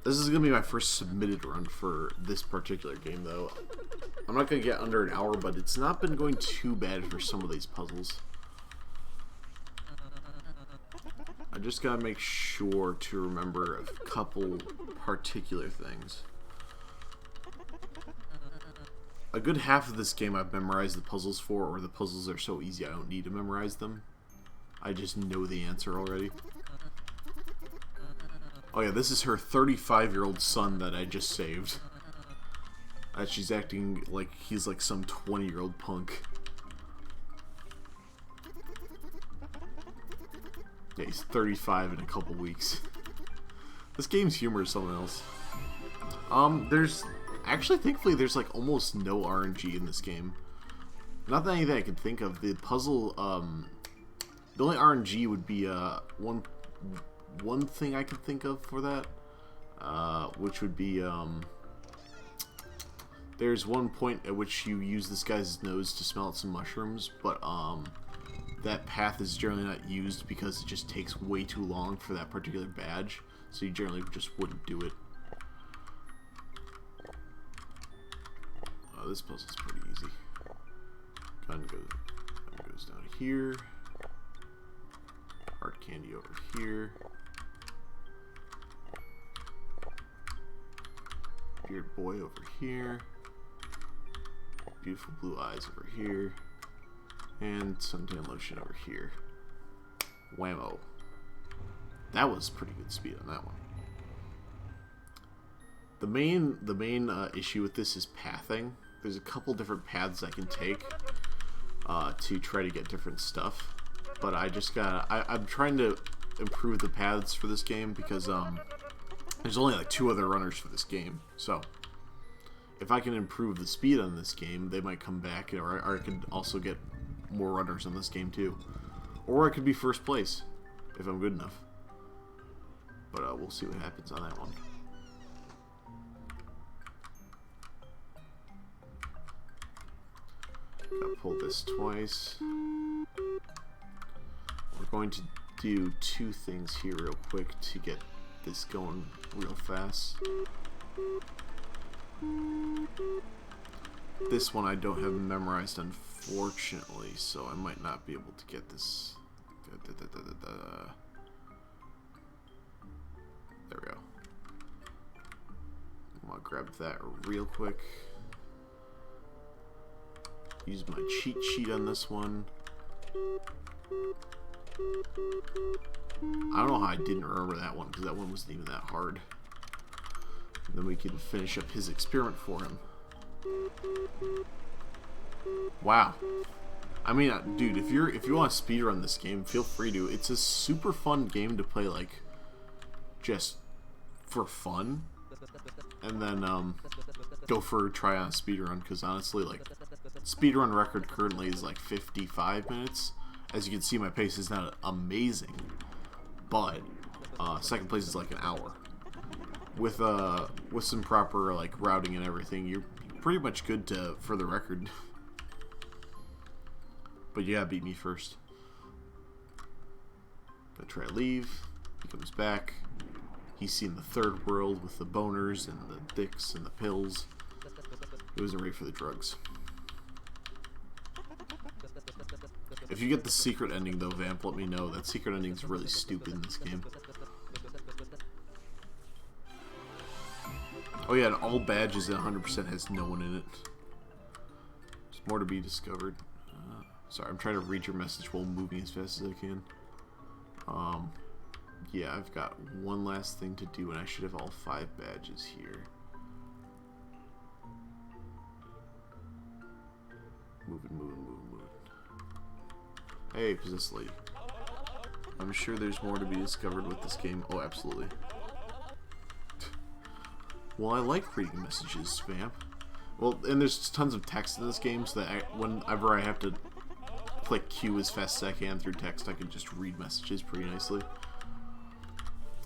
This is gonna be my first submitted run for this particular game, though. I'm not gonna get under an hour, but it's not been going too bad for some of these puzzles. I just gotta make sure to remember a couple particular things. A good half of this game I've memorized the puzzles for, or the puzzles are so easy I don't need to memorize them. I just know the answer already. Oh yeah, this is her 35-year-old son that I just saved. She's acting like he's like some 20-year-old punk. Yeah, he's 35 in a couple weeks. This game's humor is something else. Actually, thankfully, there's like almost no RNG in this game. Not that anything I can think of. The puzzle, the only RNG would be one thing I can think of for that, which would be there's one point at which you use this guy's nose to smell out some mushrooms, but that path is generally not used because it just takes way too long for that particular badge, so you generally just wouldn't do it. This puzzle's pretty easy. Gun goes down here. Heart candy over here. Beard boy over here. Beautiful blue eyes over here. And suntan lotion over here. Whammo. That was pretty good speed on that one. The main issue with this is pathing. There's a couple different paths I can take to try to get different stuff, but I'm trying to improve the paths for this game because there's only like 2 other runners for this game. So if I can improve the speed on this game, they might come back, or I could also get more runners on this game too, or I could be first place if I'm good enough. But we'll see what happens on that one. Gotta pull this twice. We're going to do 2 things here real quick to get this going real fast. This one I don't have memorized, unfortunately, so I might not be able to get this. There we go. I'm gonna grab that real quick. Use my cheat sheet on this one. I don't know how I didn't remember that one, because that one wasn't even that hard. And then we can finish up his experiment for him. Wow. I mean, dude, if you want to speedrun this game, feel free to. It's a super fun game to play, like, just for fun. And then, go for a try on a speedrun, because honestly, like, speedrun record currently is like 55 minutes. As you can see, my pace is not amazing, but second place is like an hour. With some proper like routing and everything, you're pretty much good for the record. But yeah, beat me first. Gonna try to leave. He comes back. He's seen the third world with the boners and the dicks and the pills. He wasn't ready for the drugs. If you get the secret ending, though, Vamp, let me know. That secret ending is really stupid in this game. Oh yeah, and all badges at 100% has no one in it. There's more to be discovered. Sorry, I'm trying to read your message while moving as fast as I can. Yeah, I've got one last thing to do, and I should have all 5 badges here. Moving. Hey, possessed lady. I'm sure there's more to be discovered with this game. Oh, absolutely. Well, I like reading messages, Vamp. Well, and there's tons of text in this game, so that whenever I have to click Q as fast as I can through text, I can just read messages pretty nicely.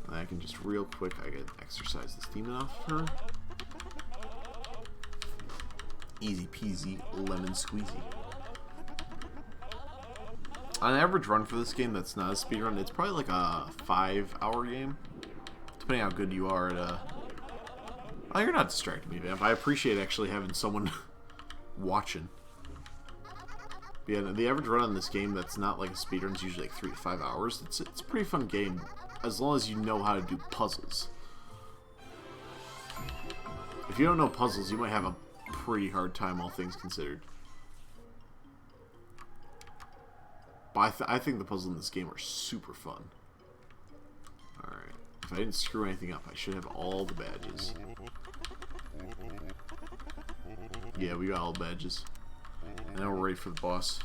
And I can just real quick, I can exercise this demon off her. Easy peasy, lemon squeezy. On average run for this game that's not a speedrun, it's probably like a 5-hour game. Depending how good you are at oh, you're not distracting me, Vamp. I appreciate actually having someone watching. But yeah, the average run on this game that's not like a speedrun is usually like 3 to 5 hours. It's a pretty fun game, as long as you know how to do puzzles. If you don't know puzzles, you might have a pretty hard time, all things considered. But I think the puzzles in this game are super fun. Alright. If I didn't screw anything up, I should have all the badges. Yeah, we got all the badges. And now we're ready for the boss.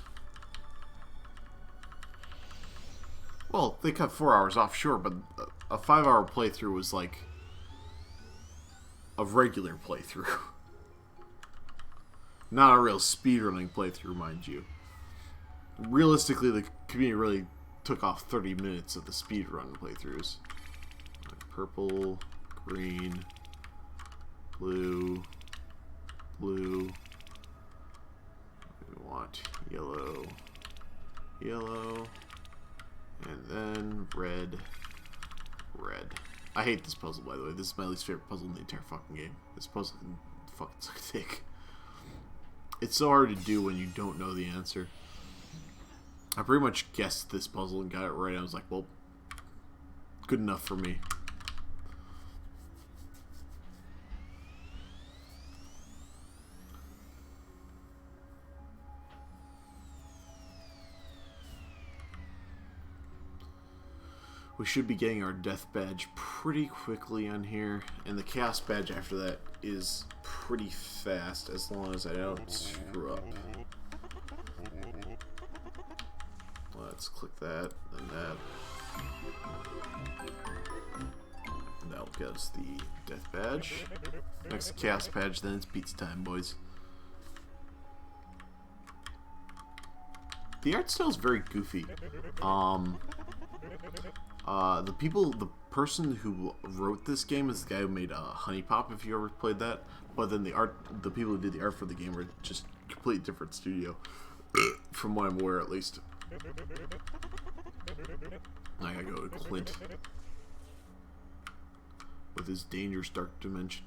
Well, they cut 4 hours off, sure, but a 5-hour playthrough was like a regular playthrough. Not a real speedrunning playthrough, mind you. Realistically, the community really took off 30 minutes of the speedrun playthroughs. Like purple, green, blue, blue. We want yellow, yellow, and then red, red. I hate this puzzle, by the way. This is my least favorite puzzle in the entire fucking game. This puzzle can fucking suck dick. It's so hard to do when you don't know the answer. I pretty much guessed this puzzle and got it right. I was like, well, good enough for me. We should be getting our death badge pretty quickly on here, and the chaos badge after that is pretty fast, as long as I don't screw up. Let's click that, and that. And that'll get us the death badge. Next chaos badge, then it's pizza time, boys. The art style is very goofy. The person who wrote this game is the guy who made Honey Pop, if you ever played that. But then the people who did the art for the game were just a completely different studio, from what I'm aware, at least. I gotta go to Clint with his dangerous dark dimension.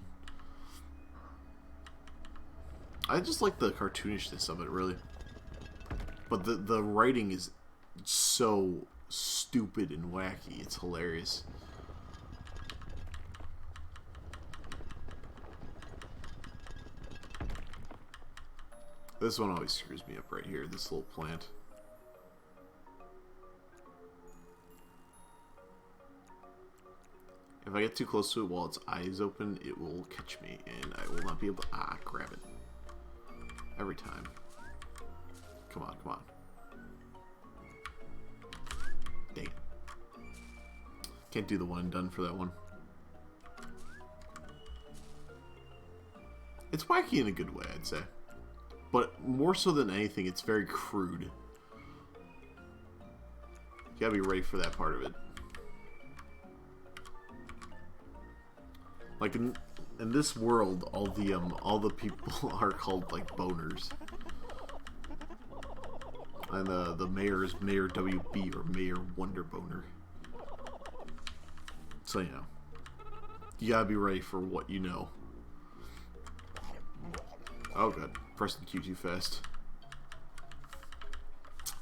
I just like the cartoonishness of it, really. But the writing is so stupid and wacky. It's hilarious. This one always screws me up right here, this little plant. If I get too close to it while its eyes open, it will catch me, and I will not be able to grab it. Every time. Come on, come on. Dang it. Can't do the one and done for that one. It's wacky in a good way, I'd say. But more so than anything, it's very crude. You gotta be ready for that part of it. Like in this world, all the people are called like boners. And the mayor is Mayor WB, or Mayor Wonder Boner. So, you know, you gotta be ready for what you know. Oh god, pressing Q too fast.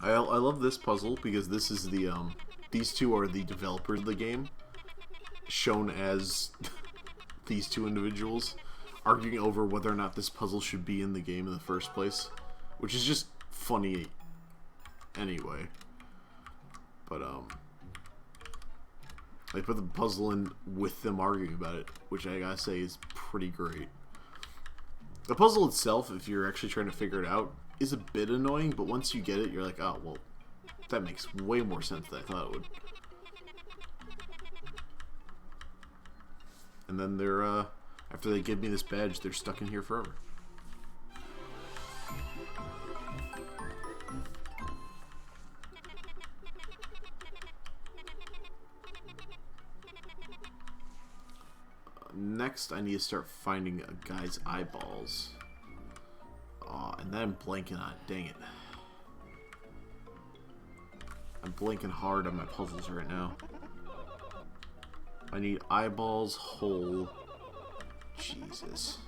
I love this puzzle because this is the these two are the developers of the game, shown as these two individuals arguing over whether or not this puzzle should be in the game in the first place, which is just funny anyway. But they put the puzzle in with them arguing about it, which I gotta say is pretty great. The puzzle itself, if you're actually trying to figure it out, is a bit annoying, but once you get it, you're like, oh, well, that makes way more sense than I thought it would. And then they're, after they give me this badge, they're stuck in here forever. Next, I need to start finding a guy's eyeballs. And then I'm blanking on it. Dang it. I'm blanking hard on my puzzles right now. I need eyeballs, hole. Jesus.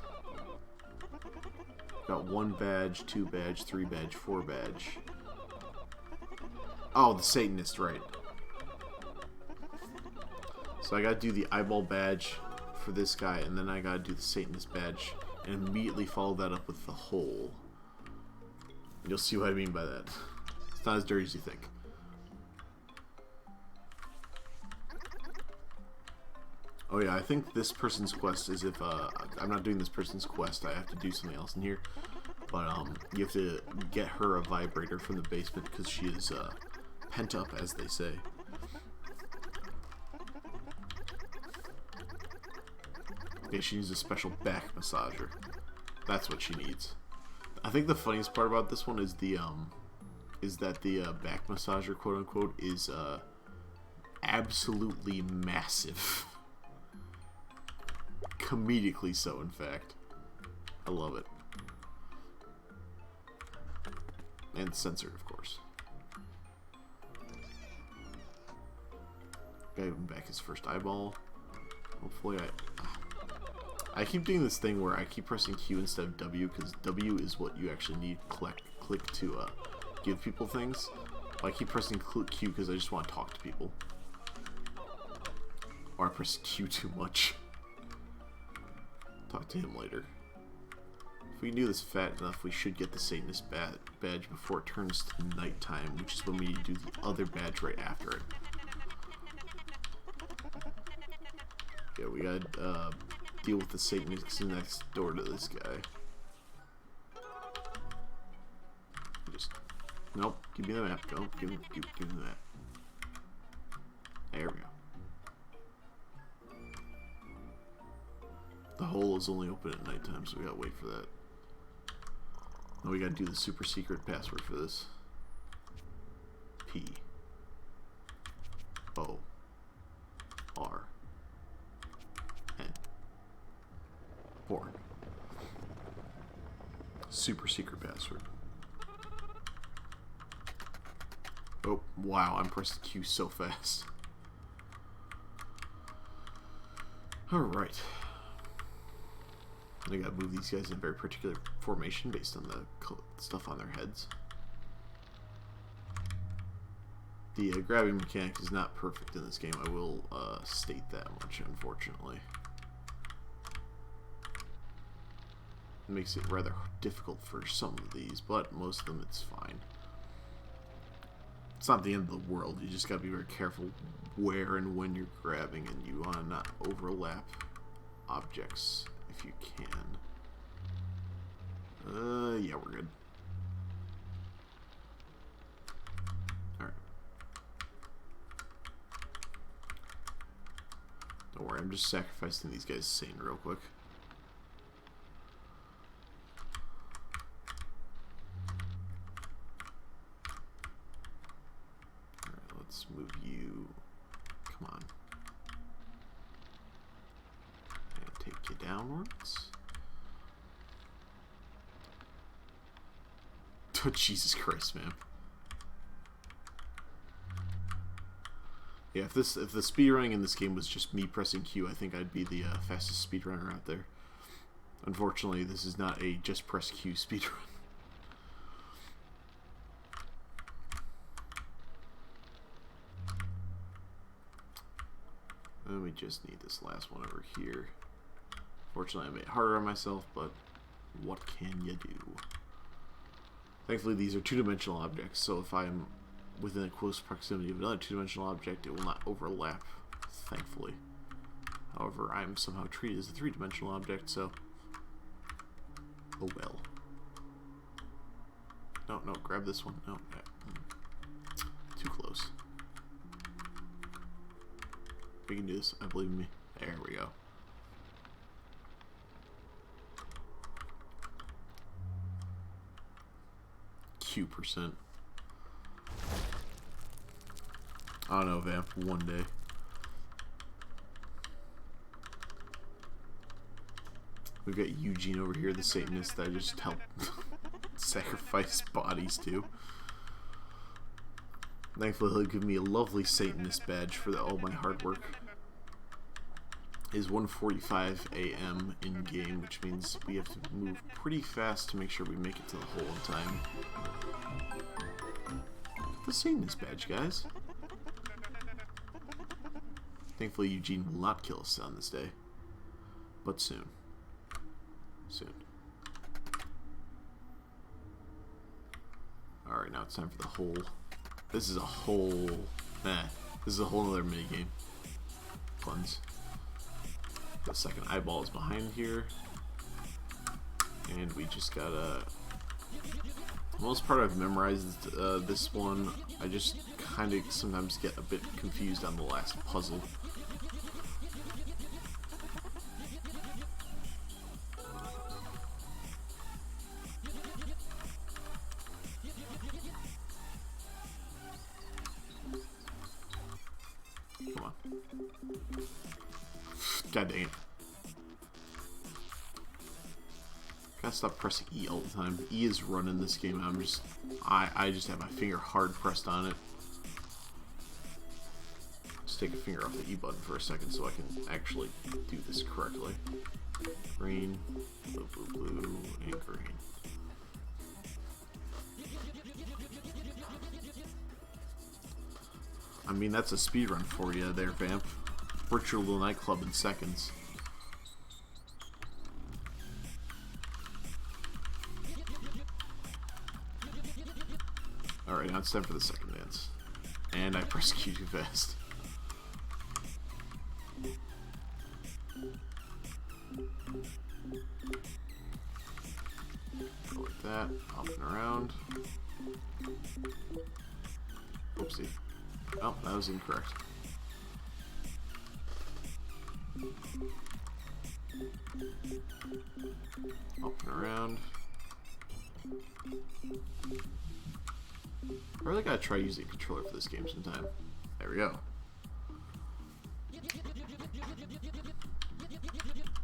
Got 1 badge, 2 badge, 3 badge, 4 badge. Oh, the Satanist, right. So I gotta do the eyeball badge for this guy, and then I gotta do the Satanist badge, and immediately follow that up with the hole. And you'll see what I mean by that. It's not as dirty as you think. Oh yeah, I think this person's quest is if, I'm not doing this person's quest, I have to do something else in here. But, you have to get her a vibrator from the basement, because she is, pent up, as they say. Okay, she needs a special back massager. That's what she needs. I think the funniest part about this one is the, is that the, back massager, quote-unquote, is, absolutely massive. Comedically so, in fact. I love it. And censored, of course. Gave him back his first eyeball. Hopefully I keep doing this thing where I keep pressing Q instead of W, because W is what you actually need to click to give people things. But I keep pressing Q because I just want to talk to people. Or I press Q too much. Talk to him later. If we can do this fast enough, we should get the Satanist badge before it turns to nighttime, which is when we do the other badge right after it. Yeah, we gotta deal with the Satanist next door to this guy. Just nope. Give me the map. Go. Give me the map. There we go. The hole is only open at nighttime, so we gotta wait for that. Now we gotta do the super secret password for this. P O R N. Porn. Super secret password. Oh, wow, I'm pressing Q so fast. Alright. I gotta move these guys in very particular formation based on the stuff on their heads. The grabbing mechanic is not perfect in this game, I will state that much, unfortunately. It makes it rather difficult for some of these, but most of them it's fine. It's not the end of the world, you just gotta be very careful where and when you're grabbing, and you wanna not overlap objects if you can. Yeah, we're good. Alright. Don't worry, I'm just sacrificing these guys sane real quick. Alright, let's move you. Come on. And take you downwards. Oh, Jesus Christ, man. Yeah, if the speedrunning in this game was just me pressing Q, I think I'd be the fastest speedrunner out there. Unfortunately, this is not a just press Q speedrun. And we just need this last one over here. Fortunately, I made it harder on myself, but what can you do? Thankfully, these are two-dimensional objects, so if I'm within a close proximity of another two-dimensional object, it will not overlap, thankfully. However, I'm somehow treated as a three-dimensional object, so... oh well. No, no, grab this one. No, too close. We can do this, I believe in me. There we go. Q%. I don't know, Vamp, one day. We've got Eugene over here, the Satanist that I just helped sacrifice bodies to. Thankfully, he'll give me a lovely Satanist badge for all my hard work. It is 1:45 a.m. in game, which means we have to move pretty fast to make sure we make it to the hole in time. The Satanist badge, guys. Thankfully, Eugene will not kill us on this day, but soon. Soon. Alright, now it's time for the hole. This is a whole... this is a whole other minigame. Cleanse. The second eyeball is behind here. And we just gotta... For the most part, I've memorized this one. I just kind of sometimes get a bit confused on the last puzzle. Come on. God dang it. Gotta stop pressing E all the time. E is running this game. I just have my finger hard pressed on it. Let's take a finger off the E button for a second so I can actually do this correctly. Green, blue, blue, blue, and green. I mean, that's a speed run for you there, Vamp. Virtual Little Nightclub in seconds. Alright, now it's time for the second dance. And I pressed Q too fast. Go like that, up and around. Oopsie. Oh, that was incorrect. Up and around. I really gotta try using a controller for this game sometime. There we go.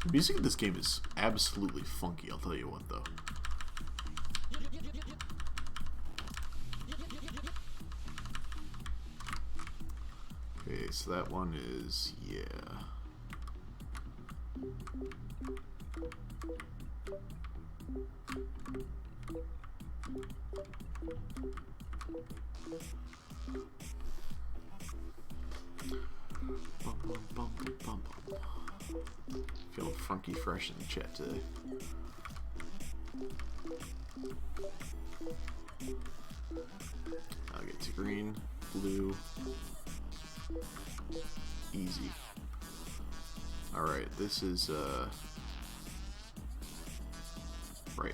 The music in this game is absolutely funky, I'll tell you what though. Okay, so that one is, yeah. Feeling funky fresh in the chat today. I'll get to green, blue, easy. Alright, this is right.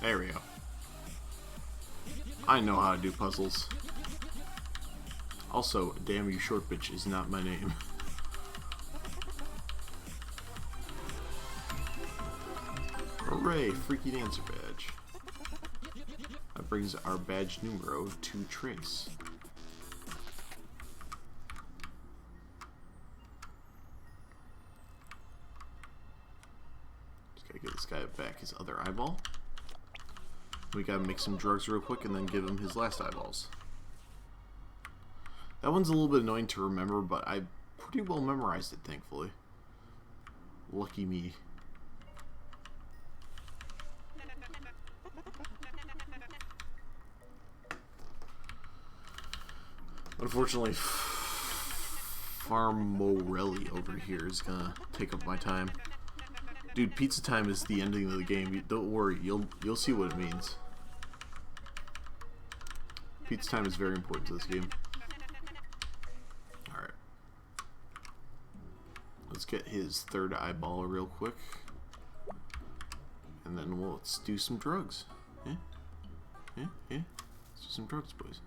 There we go. I know how to do puzzles. Also, damn you short bitch is not my name. Hooray, Freaky Dancer badge. That brings our badge numero to Trace. Just gotta give this guy back his other eyeball. We gotta make some drugs real quick and then give him his last eyeballs. That one's a little bit annoying to remember, but I pretty well memorized it, thankfully. Lucky me. Unfortunately, Farm Morelli over here is gonna take up my time. Dude, pizza time is the ending of the game. Don't worry, you'll see what it means. Pizza time is very important to this game. Alright, let's get his third eyeball real quick. And then let's do some drugs. Yeah? Yeah? Yeah? Let's do some drugs, boys.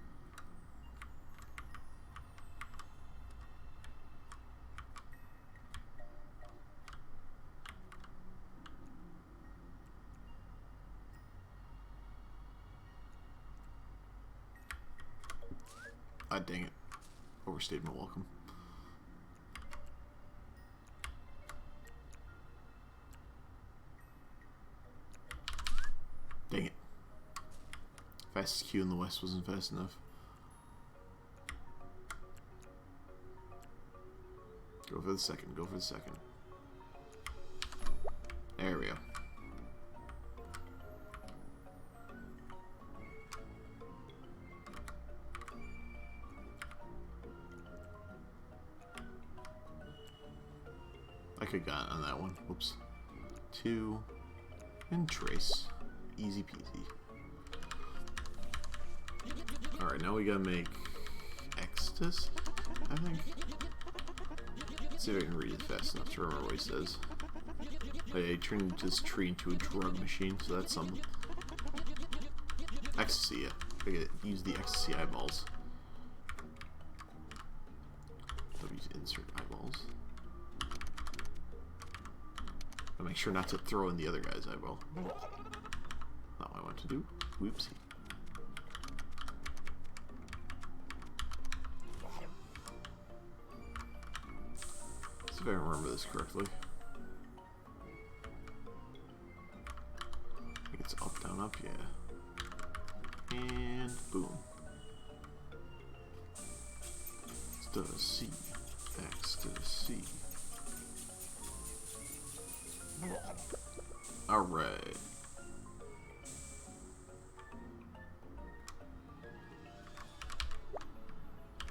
Ah, dang it. Overstayed my welcome. Dang it. Fastest queue in the West wasn't fast enough. Go for the second. Go for the second. There we go. I could have gotten on that one. Whoops. 2 and trace. Easy peasy. Alright, now we gotta make ecstasy, I think. Let's see if I can read it fast enough to remember what he says. Oh yeah, he turned this tree into a drug machine, so that's something. Ecstasy, yeah. I gotta use the ecstasy eyeballs. W's insert eyeballs. I'll make sure not to throw in the other guy's eyeball. Not what I want to do. Whoopsie. See if I remember this correctly. I think it's up, down, up, yeah. And boom. Ecstasy. Ecstasy. Alright.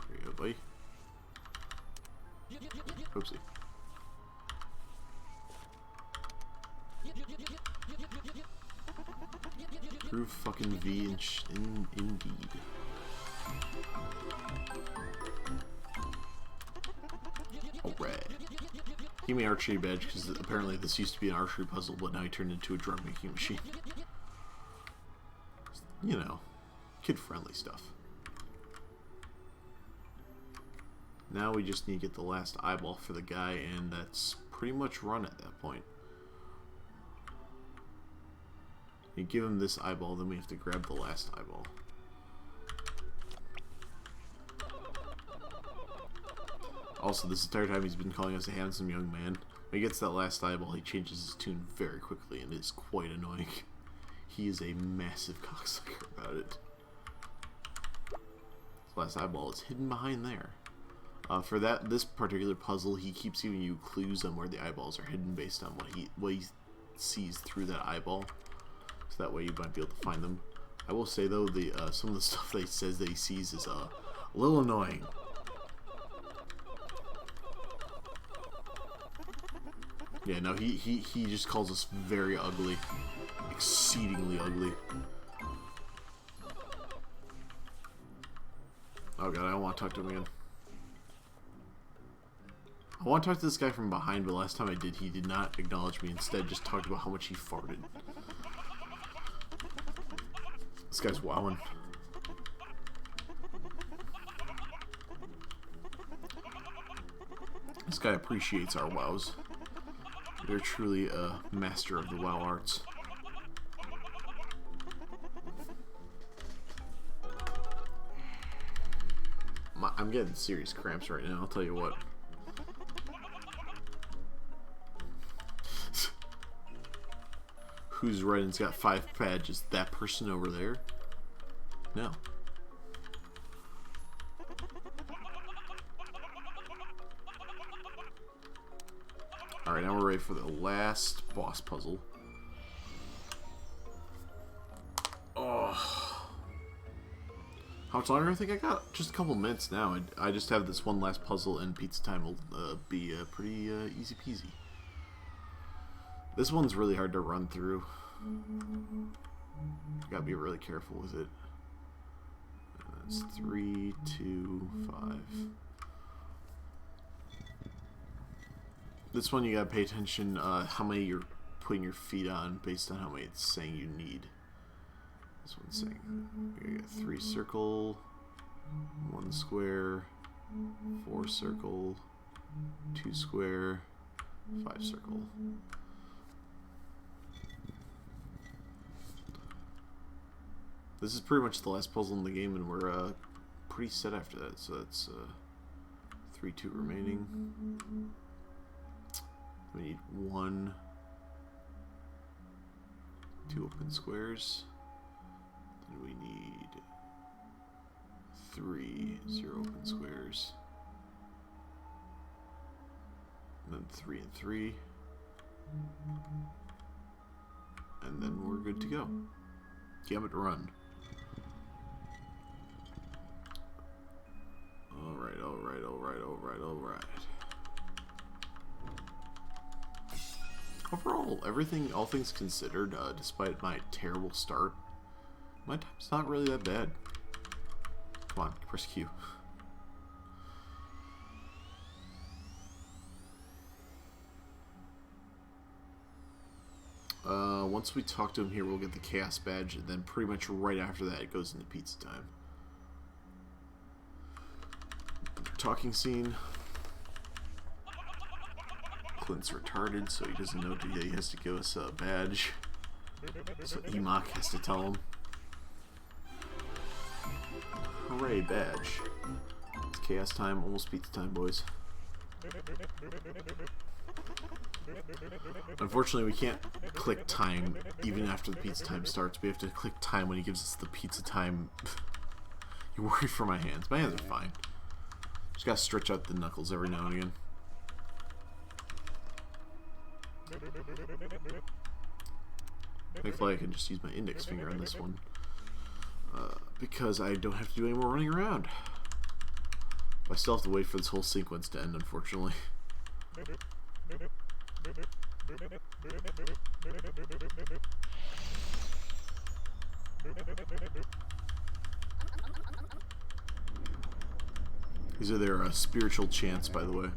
There you go, buddy. Oopsie. Prove fucking V indeed. Alright. Give me archery badge because apparently this used to be an archery puzzle, but now he turned into a drug making machine. You know, kid-friendly stuff. Now we just need to get the last eyeball for the guy, and that's pretty much run at that point. You give him this eyeball, then we have to grab the last eyeball. Also, this entire time he's been calling us a handsome young man. When he gets that last eyeball, he changes his tune very quickly, and it's quite annoying. He is a massive cocksucker about it. His last eyeball is hidden behind there. For this particular puzzle, he keeps giving you clues on where the eyeballs are hidden based on what he sees through that eyeball. So that way you might be able to find them. I will say though, some of the stuff that he says that he sees is a little annoying. Yeah, no, he just calls us very ugly. Exceedingly ugly. Oh god, I don't want to talk to him again. I want to talk to this guy from behind, but last time I did, he did not acknowledge me. Instead, just talked about how much he farted. This guy's wowing. This guy appreciates our wows. They're truly a master of the WoW arts. I'm getting serious cramps right now, I'll tell you what. Who's right and's got 5 badges? That person over there? No. Alright, now we're ready for the last boss puzzle. Oh. How much longer? I think I got just a couple minutes now. I just have this one last puzzle, and pizza time will be pretty easy peasy. This one's really hard to run through. Gotta be really careful with it. That's 3, 2, 5. This one you gotta pay attention how many you're putting your feet on based on how many it's saying you need. This one's saying you got 3 circle, 1 square, 4 circle, 2 square, 5 circle. This is pretty much the last puzzle in the game, and we're pretty set after that. So that's 3, 2 remaining. We need 1, 2 open squares. Then we need 3, 0 open squares. And then 3 and 3. And then we're good to go. Gambit run. Alright, alright, alright, alright, alright. Overall, everything, all things considered, despite my terrible start, my time's not really that bad. Come on, press Q. Once we talk to him here, we'll get the Chaos Badge, and then pretty much right after that, it goes into pizza time. Talking scene. Clint's retarded, so he doesn't know he has to give us a badge. So Emok has to tell him. Hooray, badge. It's chaos time, almost pizza time, boys. Unfortunately, we can't click time even after the pizza time starts. We have to click time when he gives us the pizza time. You're worried for my hands. My hands are fine. Just gotta stretch out the knuckles every now and again. Thankfully, I can just use my index finger on this one. Because I don't have to do any more running around. I still have to wait for this whole sequence to end, unfortunately. These are their spiritual chants, by the way.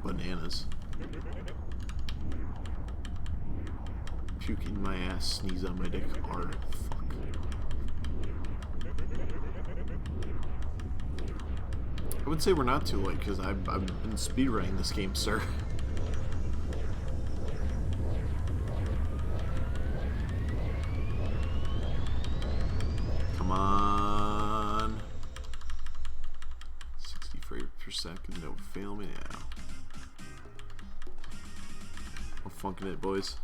Bananas. Puke in my ass, sneeze on my dick. Hard. Fuck. I would say we're not too late, because I've been speedrunning this game, sir. Come on. 60 frames per second, don't fail me now. We're funking it, boys.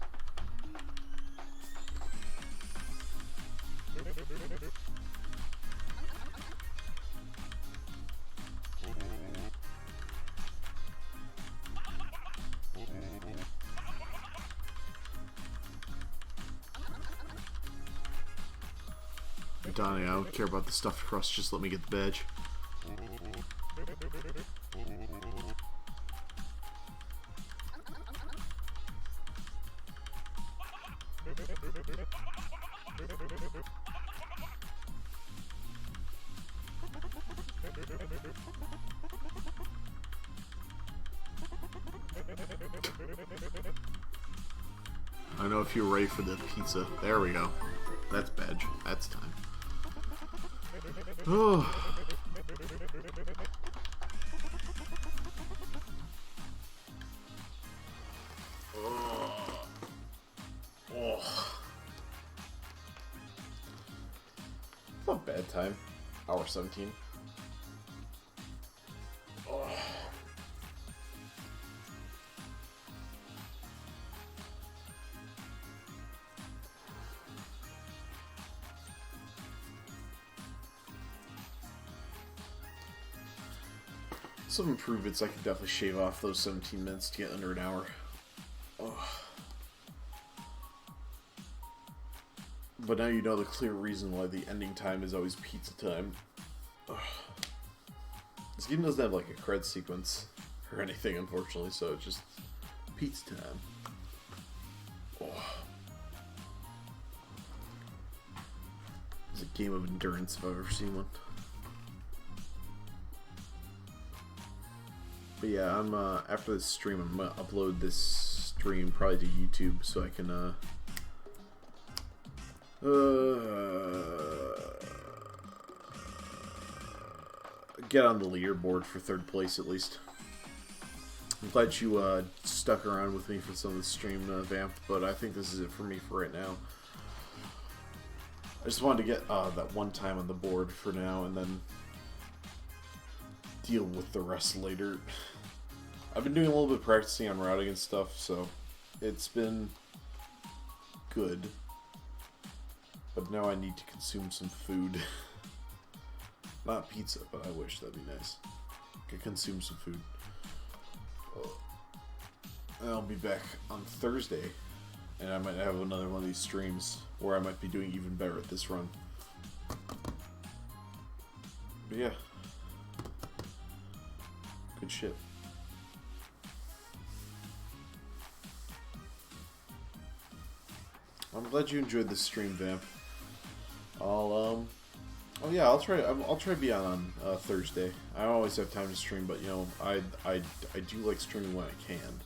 Donnie, I don't care about the stuffed crust, just let me get the badge. I know if you're ready for the pizza. There we go. That's badge. That's time. Oh. Oh. Oh. Not bad time. Hour 17. Oh. Some improvements, I could definitely shave off those 17 minutes to get under an hour. Oh. But now you know the clear reason why the ending time is always pizza time. Oh. This game doesn't have like a cred sequence or anything, unfortunately, so it's just pizza time. Oh. It's a game of endurance if I've ever seen one. But yeah, I'm after this stream, I'm gonna upload this stream probably to YouTube so I can get on the leaderboard for 3rd place at least. I'm glad you stuck around with me for some of the stream, Vamp, but I think this is it for me for right now. I just wanted to get that one time on the board for now, and then deal with the rest later. I've been doing a little bit of practicing on routing and stuff, so it's been good. But now I need to consume some food. Not pizza, but I wish that'd be nice. Could consume some food. And I'll be back on Thursday, and I might have another one of these streams where I might be doing even better at this run. But yeah. Good shit. I'm glad you enjoyed this stream, Vamp. Oh yeah, I'll try to be on Thursday. I don't always have time to stream, but you know, I do like streaming when I can.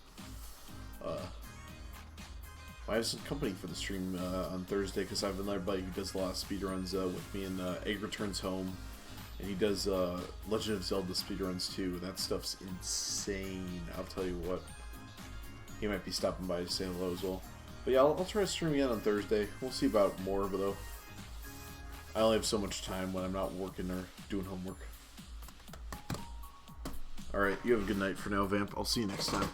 I have some company for the stream on Thursday because I have another buddy who does a lot of speedruns with me, and Egg Returns Home, and he does Legend of Zelda speedruns too. That stuff's insane. I'll tell you what. He might be stopping by to say hello as well. But yeah, I'll try to stream again on Thursday. We'll see about more of it though. I only have so much time when I'm not working or doing homework. Alright, you have a good night for now, Vamp. I'll see you next time.